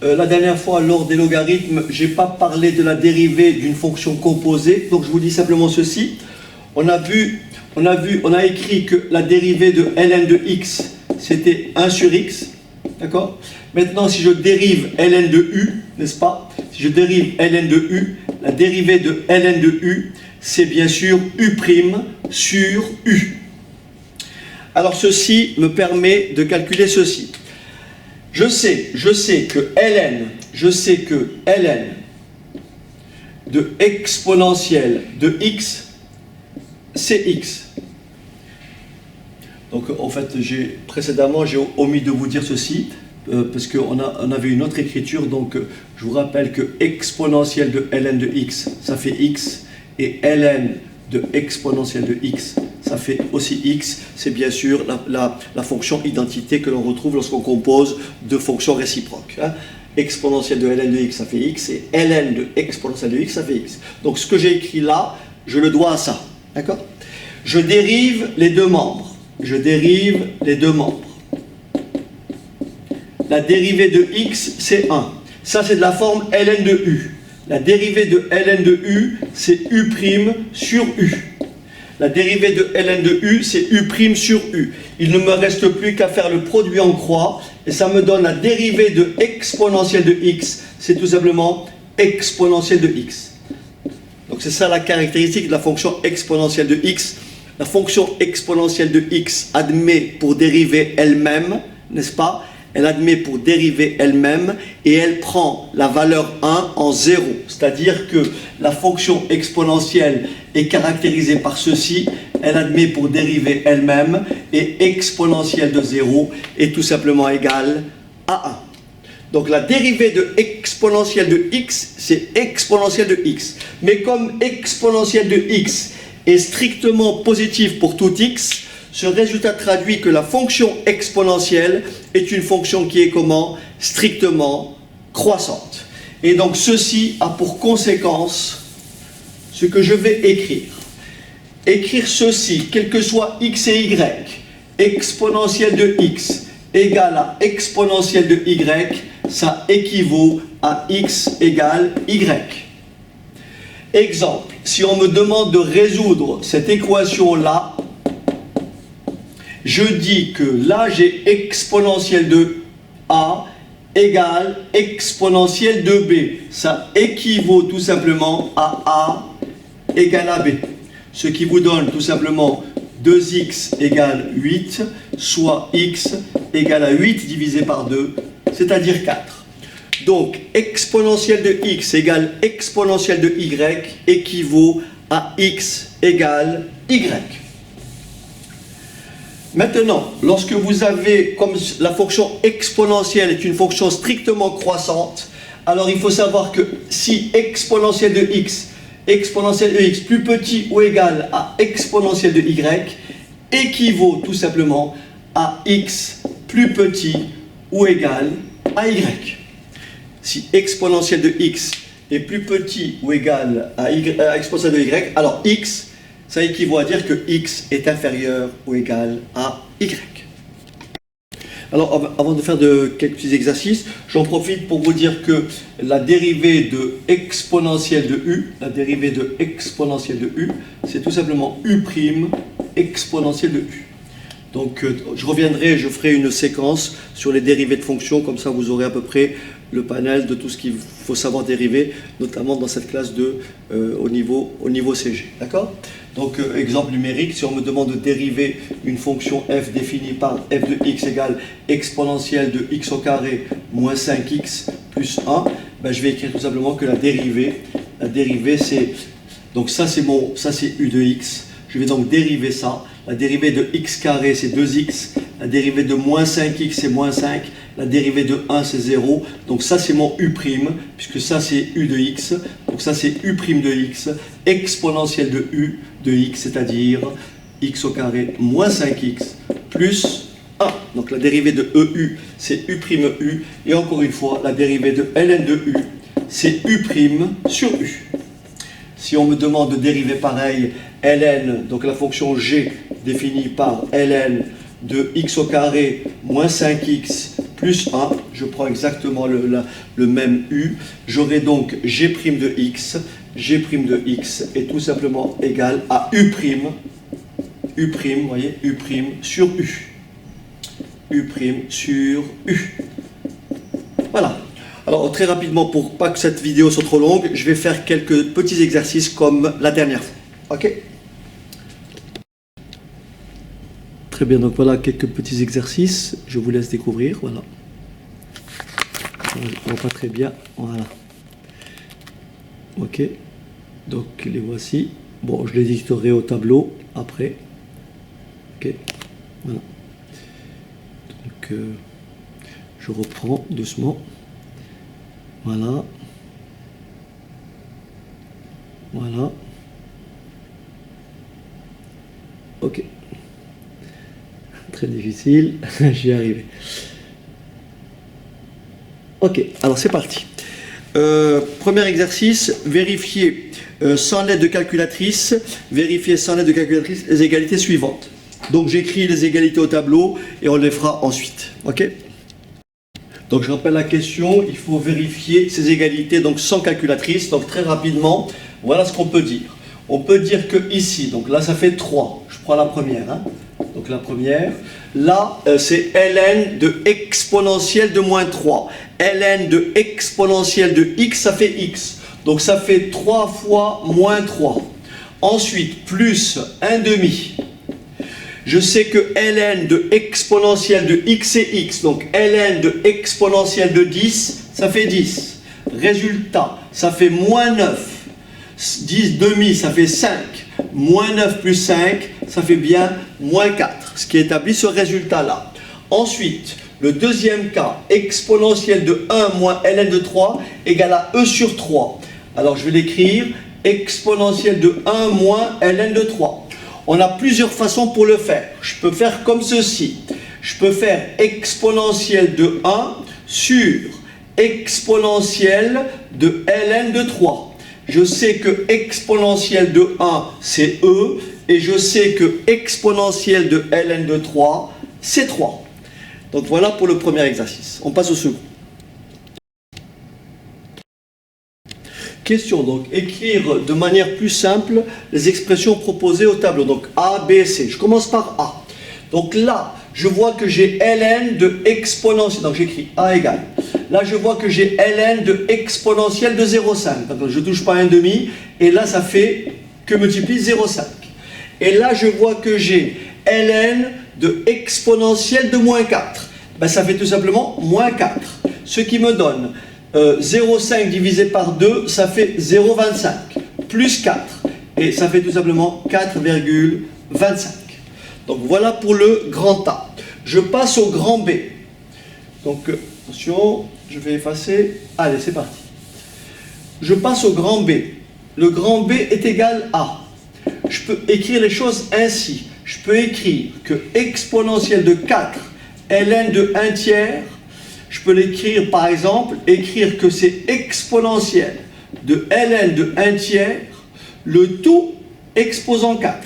La dernière fois, lors des logarithmes, je n'ai pas parlé de la dérivée d'une fonction composée, donc je vous dis simplement ceci. On a écrit que la dérivée de ln de x, c'était 1 sur x, d'accord? Maintenant, si je dérive ln de u, n'est-ce pas? Si je dérive ln de u, la dérivée de ln de u, c'est bien sûr u' sur u. Alors ceci me permet de calculer ceci. Je sais que ln de exponentielle de x, c'est x. Donc en fait, précédemment, j'ai omis de vous dire ceci, parce qu'on avait une autre écriture, donc je vous rappelle que exponentielle de ln de x, ça fait x, et ln de exponentielle de x, ça fait aussi x, c'est bien sûr la fonction identité que l'on retrouve lorsqu'on compose deux fonctions réciproques. Hein. Exponentielle de ln de x, ça fait x, et ln de exponentielle de x, ça fait x. Donc ce que j'ai écrit là, je le dois à ça. D'accord? Je dérive les deux membres. La dérivée de x, c'est 1. Ça, c'est de la forme ln de u. La dérivée de ln de u, c'est u' sur u. La dérivée de ln de u, c'est u' sur u. Il ne me reste plus qu'à faire le produit en croix, et ça me donne la dérivée de exponentielle de x, c'est tout simplement exponentielle de x. Donc c'est ça la caractéristique de la fonction exponentielle de x. La fonction exponentielle de x admet pour dériver elle-même, n'est-ce pas? Elle admet pour dériver elle-même et elle prend la valeur 1 en 0. C'est-à-dire que la fonction exponentielle est caractérisée par ceci. Elle admet pour dériver elle-même et exponentielle de 0 est tout simplement égale à 1. Donc la dérivée de exponentielle de x, c'est exponentielle de x. Mais comme exponentielle de x est strictement positive pour tout x, ce résultat traduit que la fonction exponentielle est une fonction qui est comment? Strictement croissante. Et donc ceci a pour conséquence ce que je vais écrire. Écrire ceci, quel que soit x et y, exponentielle de x égale à exponentielle de y, ça équivaut à x égale y. Exemple, si on me demande de résoudre cette équation-là, je dis que là j'ai exponentielle de a égale exponentielle de b. Ça équivaut tout simplement à a égale à b. Ce qui vous donne tout simplement 2x égale 8, soit x égale à 8 divisé par 2, c'est-à-dire 4. Donc, exponentielle de x égale exponentielle de y équivaut à x égale y. Maintenant, lorsque vous avez, comme la fonction exponentielle est une fonction strictement croissante, alors il faut savoir que si exponentielle de x plus petit ou égal à exponentielle de y équivaut tout simplement à x plus petit ou égal à y. Si exponentielle de x est plus petit ou égal à exponentielle de y, alors x, ça équivaut à dire que x est inférieur ou égal à y. Alors, avant de faire quelques petits exercices, j'en profite pour vous dire que la dérivée de exponentielle de u, c'est tout simplement u' exponentielle de u. Donc, je reviendrai, je ferai une séquence sur les dérivées de fonctions, comme ça vous aurez à peu près le panel de tout ce qu'il faut savoir dériver, notamment dans cette classe au niveau CG. D'accord ? Donc, exemple numérique, si on me demande de dériver une fonction f définie par f de x égale exponentielle de x au carré moins 5x plus 1, ben, je vais écrire tout simplement que la dérivée c'est, donc ça c'est u de x, je vais donc dériver ça, la dérivée de x carré c'est 2x, la dérivée de moins 5x c'est moins 5, la dérivée de 1 c'est 0, donc ça c'est mon u', puisque ça c'est u de x, donc ça c'est u' de x, exponentielle de u de x, c'est-à-dire x au carré moins 5x plus 1. Donc la dérivée de eu c'est u', et encore une fois, la dérivée de ln de u, c'est u' sur u. Si on me demande de dériver pareil, ln, donc la fonction g définie par ln de x au carré moins 5x plus 1, je prends exactement le même u, j'aurai donc g' de x est tout simplement égal à u', vous voyez, u' sur u. U' sur u. Voilà. Alors très rapidement, pour pas que cette vidéo soit trop longue, je vais faire quelques petits exercices comme la dernière fois. Ok ? Très bien, donc voilà quelques petits exercices, je vous laisse découvrir, voilà. On voit pas très bien, voilà. Ok, donc les voici. Bon, je les dicterai au tableau après. Ok, voilà. Donc, je reprends doucement. Voilà. Voilà. Ok. Très difficile, j'y ai arrivé. Ok, alors c'est parti. Premier exercice, vérifier sans l'aide de calculatrice, les égalités suivantes. Donc j'écris les égalités au tableau et on les fera ensuite. Ok ? Donc je rappelle la question, il faut vérifier ces égalités donc sans calculatrice. Donc très rapidement, voilà ce qu'on peut dire. On peut dire que ici, donc là ça fait 3. Je prends la première. Hein. Donc la première, là c'est ln de exponentielle de moins 3. ln de exponentielle de x, ça fait x. Donc ça fait 3 fois moins 3. Ensuite, plus 1 demi. Je sais que ln de exponentielle de x c'est x. Donc ln de exponentielle de 10, ça fait 10. Résultat, ça fait moins 9. 10 demi, ça fait 5. Moins 9 plus 5, ça fait bien moins 4. Ce qui établit ce résultat-là. Ensuite, le deuxième cas, exponentielle de 1 moins ln de 3 égale à e sur 3. Alors je vais l'écrire, exponentielle de 1 moins ln de 3. On a plusieurs façons pour le faire. Je peux faire comme ceci. Je peux faire exponentielle de 1 sur exponentielle de ln de 3. Je sais que exponentielle de 1, c'est E, et je sais que exponentielle de ln de 3, c'est 3. Donc voilà pour le premier exercice. On passe au second. Question, donc, écrire de manière plus simple les expressions proposées au tableau. Donc A, B, C. Je commence par A. Donc là, je vois que j'ai ln de exponentielle. Donc j'écris A égale. Là, je vois que j'ai ln de exponentielle de 0,5. Donc je ne touche pas 1,5. Et là, ça fait que multiplie 0,5. Et là, je vois que j'ai ln de exponentielle de moins 4. Ben, ça fait tout simplement moins 4. Ce qui me donne 0,5 divisé par 2, ça fait 0,25. Plus 4. Et ça fait tout simplement 4,25. Donc voilà pour le grand A. Je passe au grand B. Donc attention, je vais effacer. Allez, c'est parti. Je passe au grand B. Le grand B est égal à. Je peux écrire les choses ainsi. Je peux écrire que exponentielle de 4 ln de 1 tiers. Je peux l'écrire par exemple, écrire que c'est exponentielle de ln de 1 tiers, le tout exposant 4.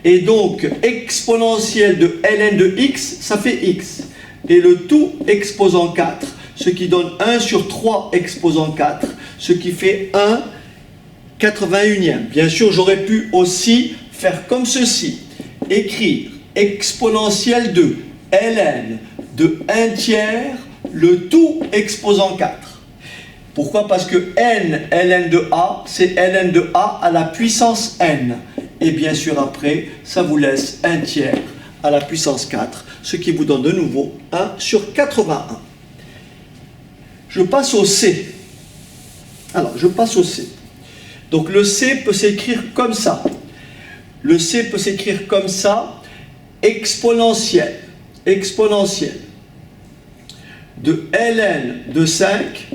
Et donc, exponentielle de ln de x, ça fait x. Et le tout exposant 4, ce qui donne 1 sur 3 exposant 4, ce qui fait 1 81e. Bien sûr, j'aurais pu aussi faire comme ceci. Écrire exponentielle de ln de 1 tiers, le tout exposant 4. Pourquoi? Parce que n, ln de a, c'est ln de a à la puissance n. Et bien sûr, après, ça vous laisse 1 tiers à la puissance 4, ce qui vous donne de nouveau 1 sur 81. Je passe au C. Alors, je passe au C. Donc, le C peut s'écrire comme ça. Le C peut s'écrire comme ça, exponentielle de ln de 5,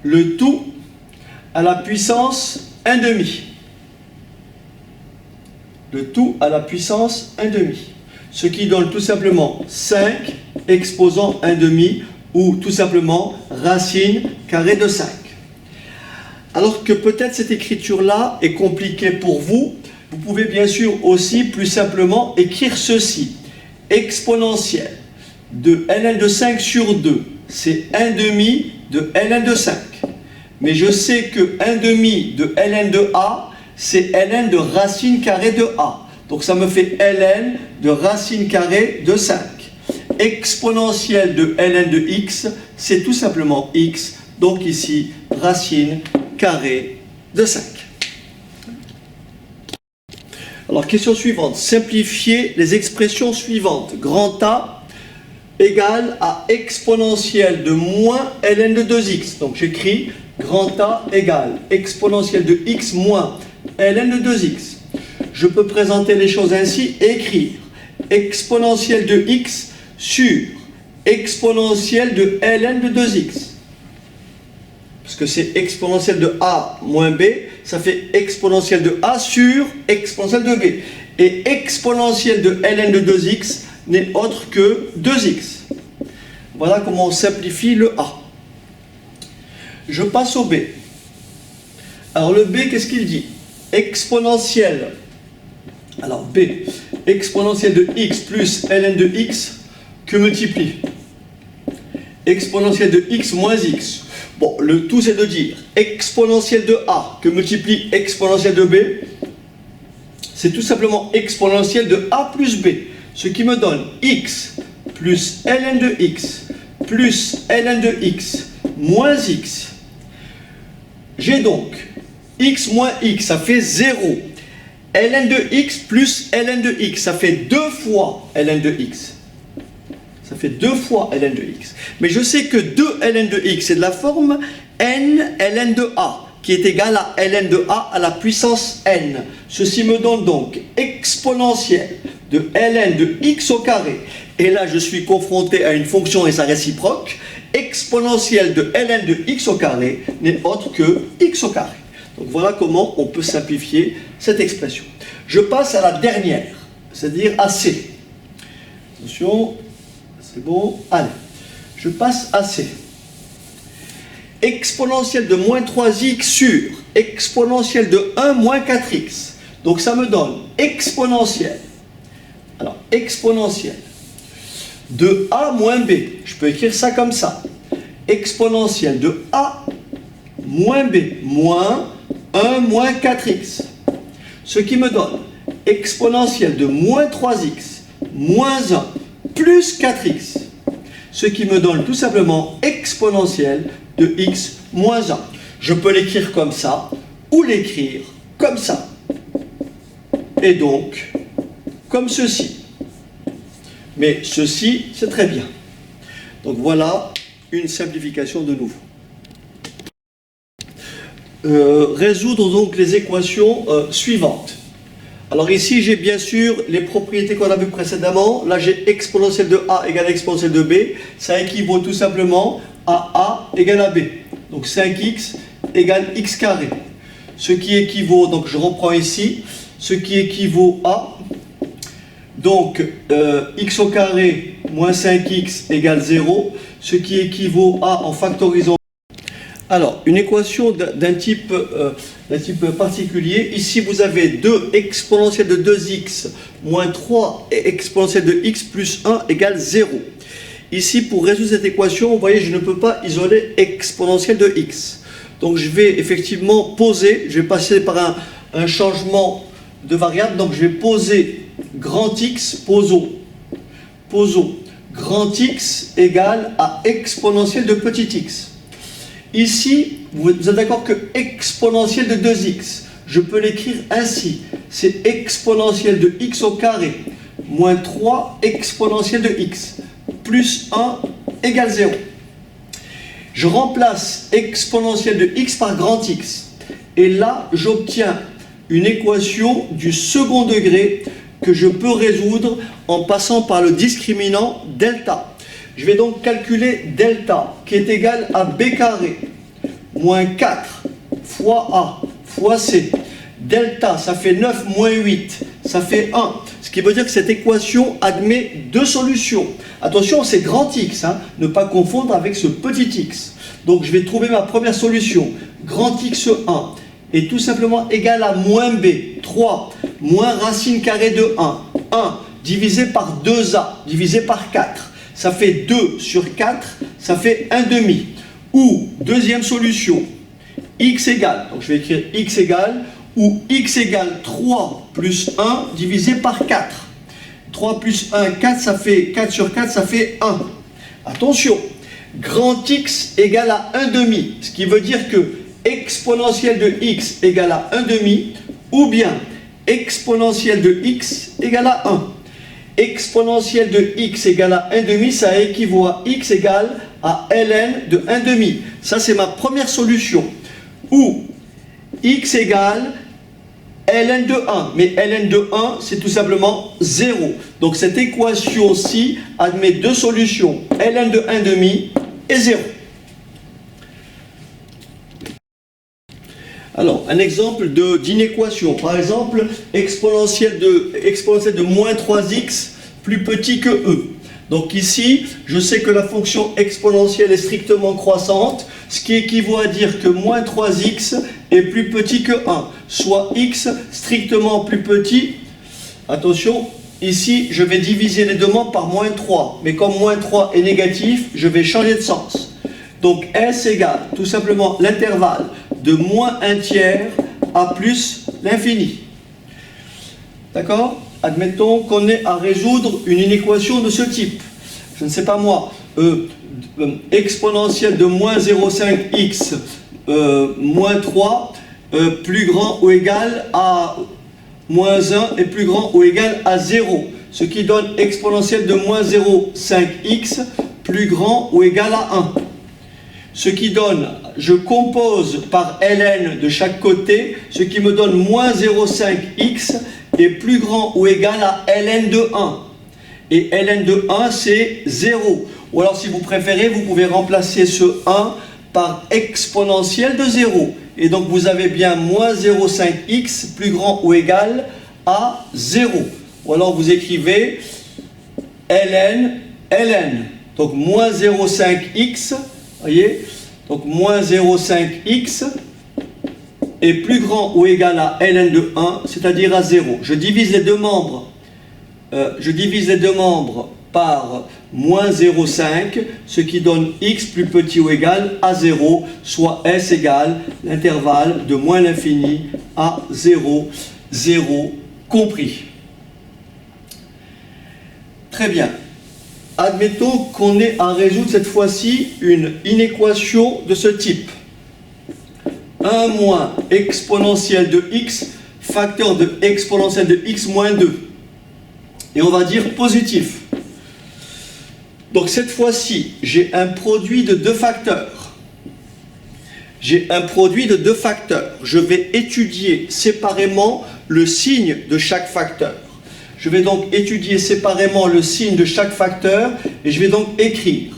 le tout à la puissance 1,5. Le tout à la puissance 1,5. Ce qui donne tout simplement 5 exposant 1,5 ou tout simplement racine carrée de 5. Alors que peut-être cette écriture-là est compliquée pour vous, vous pouvez bien sûr aussi plus simplement écrire ceci. Exponentielle de ln de 5 sur 2, c'est 1,5 de ln de 5. Mais je sais que 1,5 de ln de a, c'est ln de racine carrée de a. Donc ça me fait ln de racine carrée de 5. Exponentielle de ln de x, c'est tout simplement x. Donc ici, racine carrée de 5. Alors, question suivante. Simplifiez les expressions suivantes. Grand A égale à exponentielle de moins ln de 2x. Donc, j'écris grand A égale exponentielle de x moins ln de 2x. Je peux présenter les choses ainsi et écrire exponentielle de x sur exponentielle de ln de 2x. Parce que c'est exponentielle de a moins b, ça fait exponentielle de a sur exponentielle de b. Et exponentielle de ln de 2x n'est autre que 2x. Voilà comment on simplifie le a. Je passe au b. Alors le b, qu'est-ce qu'il dit? Exponentielle. Alors b, exponentielle de x plus ln de x que multiplie exponentielle de x moins x. Bon, le tout c'est de dire exponentielle de a que multiplie exponentielle de b, c'est tout simplement exponentielle de a plus b, ce qui me donne x plus ln de x plus ln de x moins x. J'ai donc x moins x, ça fait 0. ln de x plus ln de x, ça fait 2 fois ln de x. Ça fait 2 fois ln de x. Mais je sais que 2 ln de x, c'est de la forme n ln de a, qui est égal à ln de a à la puissance n. Ceci me donne donc exponentielle de ln de x au carré. Et là, je suis confronté à une fonction et sa réciproque. Exponentielle de ln de x au carré n'est autre que x au carré. Donc voilà comment on peut simplifier cette expression. Je passe à la dernière, c'est-à-dire à C. Attention. C'est bon. Allez. je passe à C. Exponentielle de moins 3x sur exponentielle de 1 moins 4x. Donc ça me donne exponentielle. Alors, exponentielle de A moins B. Je peux écrire ça comme ça. Exponentielle de A moins B moins 1 moins 4x. Ce qui me donne exponentielle de moins 3x moins 1 plus 4x. Ce qui me donne tout simplement exponentielle de x moins 1. Je peux l'écrire comme ça ou l'écrire comme ça. Et donc, comme ceci. Mais ceci, c'est très bien. Donc voilà une simplification de nouveau. Résoudre donc les équations suivantes. Alors ici, j'ai bien sûr les propriétés qu'on a vues précédemment. Là, j'ai exponentielle de A égale exponentielle de B. Ça équivaut tout simplement à A égale à B. Donc 5x égale x carré. Ce qui équivaut, donc je reprends ici, ce qui équivaut à, donc x au carré moins 5x égale 0. Ce qui équivaut à, en factorisant, alors, une équation d'un type particulier. Ici, vous avez 2 exponentielle de 2x moins 3 et exponentielle de x plus 1 égale 0. Ici, pour résoudre cette équation, vous voyez, je ne peux pas isoler exponentielle de x. Donc, je vais effectivement poser, je vais passer par un changement de variable. Donc, je vais poser grand x, posons, grand x égale à exponentielle de petit x. Ici, vous êtes d'accord que exponentielle de 2x, je peux l'écrire ainsi. C'est exponentielle de x au carré moins 3 exponentielle de x plus 1 égale 0. Je remplace exponentielle de x par grand X. Et là, j'obtiens une équation du second degré que je peux résoudre en passant par le discriminant delta. Je vais donc calculer delta, qui est égal à b carré, moins 4 fois a, fois c. Delta, ça fait 9 moins 8, ça fait 1. Ce qui veut dire que cette équation admet deux solutions. Attention, c'est grand X, hein, ne pas confondre avec ce petit x. Donc je vais trouver ma première solution. Grand X1 est tout simplement égal à moins b, 3, moins racine carrée de 1. 1 divisé par 2a, divisé par 4. Ça fait 2 sur 4, ça fait 1 demi. Ou, deuxième solution, x égale, donc je vais écrire x égale, ou x égale 3 plus 1 divisé par 4. 3 plus 1, 4, ça fait 4 sur 4, ça fait 1. Attention, grand X égale à 1 demi, ce qui veut dire que exponentielle de x égale à 1 demi, ou bien exponentielle de x égale à 1. Exponentielle de x égale à 1 demi, ça équivaut à x égale à ln de 1 demi. Ça, c'est ma première solution. Ou x égale ln de 1. Mais ln de 1, c'est tout simplement 0. Donc cette équation-ci admet deux solutions. Ln de 1 demi et 0. Alors, un exemple d'inéquation. Par exemple, exponentielle de moins 3x plus petit que e. Donc ici, je sais que la fonction exponentielle est strictement croissante, ce qui équivaut à dire que moins 3x est plus petit que 1, soit x strictement plus petit. Attention, ici, je vais diviser les deux membres par moins 3, mais comme moins 3 est négatif, je vais changer de sens. Donc S égale tout simplement l'intervalle de moins 1 tiers à plus l'infini. D'accord? Admettons qu'on ait à résoudre une inéquation de ce type. Je ne sais pas moi, exponentielle de moins 0,5x moins 3 plus grand ou égal à moins 1 et plus grand ou égal à 0. Ce qui donne exponentielle de moins 0,5x plus grand ou égal à 1. Ce qui donne, je compose par ln de chaque côté, ce qui me donne moins 0,5x est plus grand ou égal à ln de 1. Et ln de 1, c'est 0. Ou alors, si vous préférez, vous pouvez remplacer ce 1 par exponentielle de 0. Et donc, vous avez bien moins 0,5x plus grand ou égal à 0. Ou alors, vous écrivez ln Donc moins 0,5x, voyez, donc moins 0,5x est plus grand ou égal à ln de 1, c'est-à-dire à 0. Je divise les deux membres par moins 0,5, ce qui donne x plus petit ou égal à 0, soit s égale l'intervalle de moins l'infini à 0, 0 compris. Très bien. Admettons qu'on ait à résoudre cette fois-ci une inéquation de ce type. 1 moins exponentielle de x, facteur de exponentielle de x moins 2. Et on va dire positif. Donc cette fois-ci, j'ai un produit de deux facteurs. J'ai un produit de deux facteurs. Je vais étudier séparément le signe de chaque facteur. Je vais donc étudier séparément le signe de chaque facteur et je vais donc écrire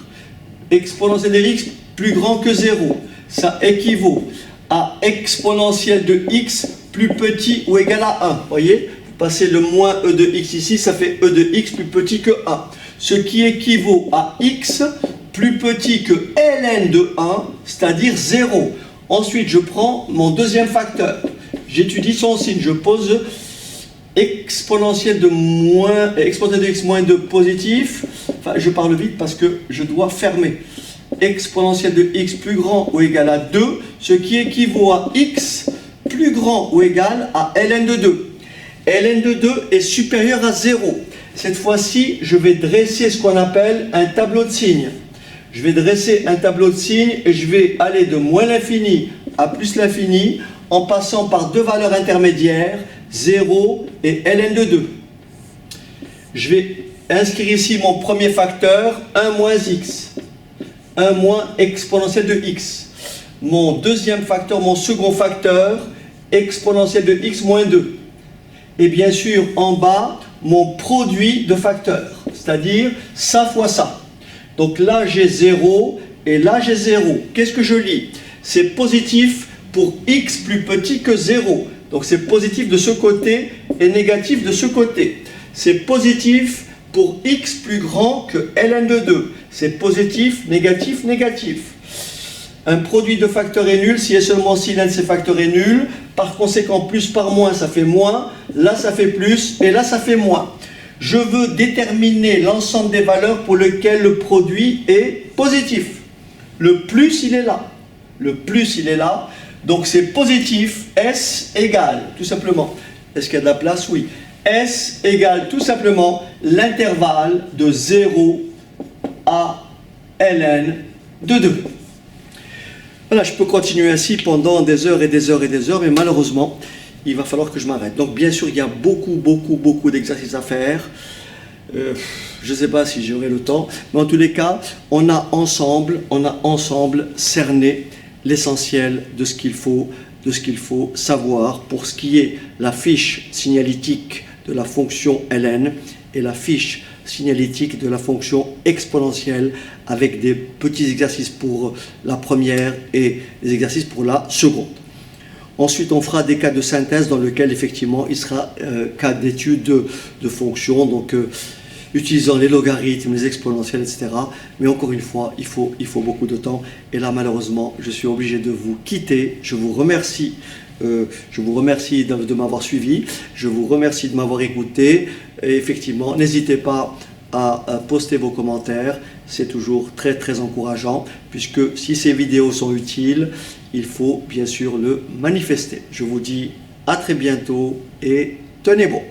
exponentielle de x plus grand que 0. Ça équivaut à exponentielle de x plus petit ou égal à 1. Vous voyez, vous passez le moins e de x ici, ça fait e de x plus petit que 1. Ce qui équivaut à x plus petit que ln de 1, c'est-à-dire 0. Ensuite, je prends mon deuxième facteur. J'étudie son signe. Je pose exponentielle de x moins 2 positif. Enfin, je parle vite parce que je dois fermer. Exponentielle de x plus grand ou égal à 2, ce qui équivaut à x plus grand ou égal à ln de 2. ln de 2 est supérieur à 0. Cette fois-ci, je vais dresser ce qu'on appelle un tableau de signes. Je vais dresser un tableau de signes et je vais aller de moins l'infini à plus l'infini en passant par deux valeurs intermédiaires, 0 et ln de 2. Je vais inscrire ici mon premier facteur, 1 moins x. 1 moins exponentielle de x. Mon deuxième facteur, mon second facteur, exponentielle de x moins 2. Et bien sûr, en bas, mon produit de facteurs, c'est-à-dire ça fois ça. Donc là, j'ai 0 et là, j'ai 0. Qu'est-ce que je lis? C'est positif pour x plus petit que 0. Donc c'est positif de ce côté et négatif de ce côté. C'est positif pour x plus grand que ln de 2. C'est positif, négatif, négatif. Un produit de facteurs est nul si et seulement si l'un de ces facteurs est nul. Par conséquent, plus par moins, ça fait moins. Là, ça fait plus et là, ça fait moins. Je veux déterminer l'ensemble des valeurs pour lesquelles le produit est positif. Le plus, il est là. Le plus, il est là. Donc, c'est positif. S égale, tout simplement. Est-ce qu'il y a de la place? Oui. S égale tout simplement l'intervalle de 0 à ln de 2. Voilà, je peux continuer ainsi pendant des heures et des heures et des heures, mais malheureusement, il va falloir que je m'arrête. Donc bien sûr, il y a beaucoup d'exercices à faire. Je ne sais pas si j'aurai le temps, mais en tous les cas, on a ensemble cerné l'essentiel de ce qu'il faut savoir pour ce qui est la fiche signalétique de la fonction ln et la fiche signalétique de la fonction exponentielle avec des petits exercices pour la première et des exercices pour la seconde. Ensuite, on fera des cas de synthèse dans lesquels effectivement il sera cas d'étude de fonctions, donc utilisant les logarithmes, les exponentielles, etc. Mais encore une fois, il faut beaucoup de temps. Et là, malheureusement, je suis obligé de vous quitter. Je vous remercie de m'avoir suivi. Je vous remercie de m'avoir écouté. Et effectivement, n'hésitez pas à poster vos commentaires. C'est toujours très encourageant, puisque si ces vidéos sont utiles, il faut bien sûr le manifester. Je vous dis à très bientôt et tenez bon.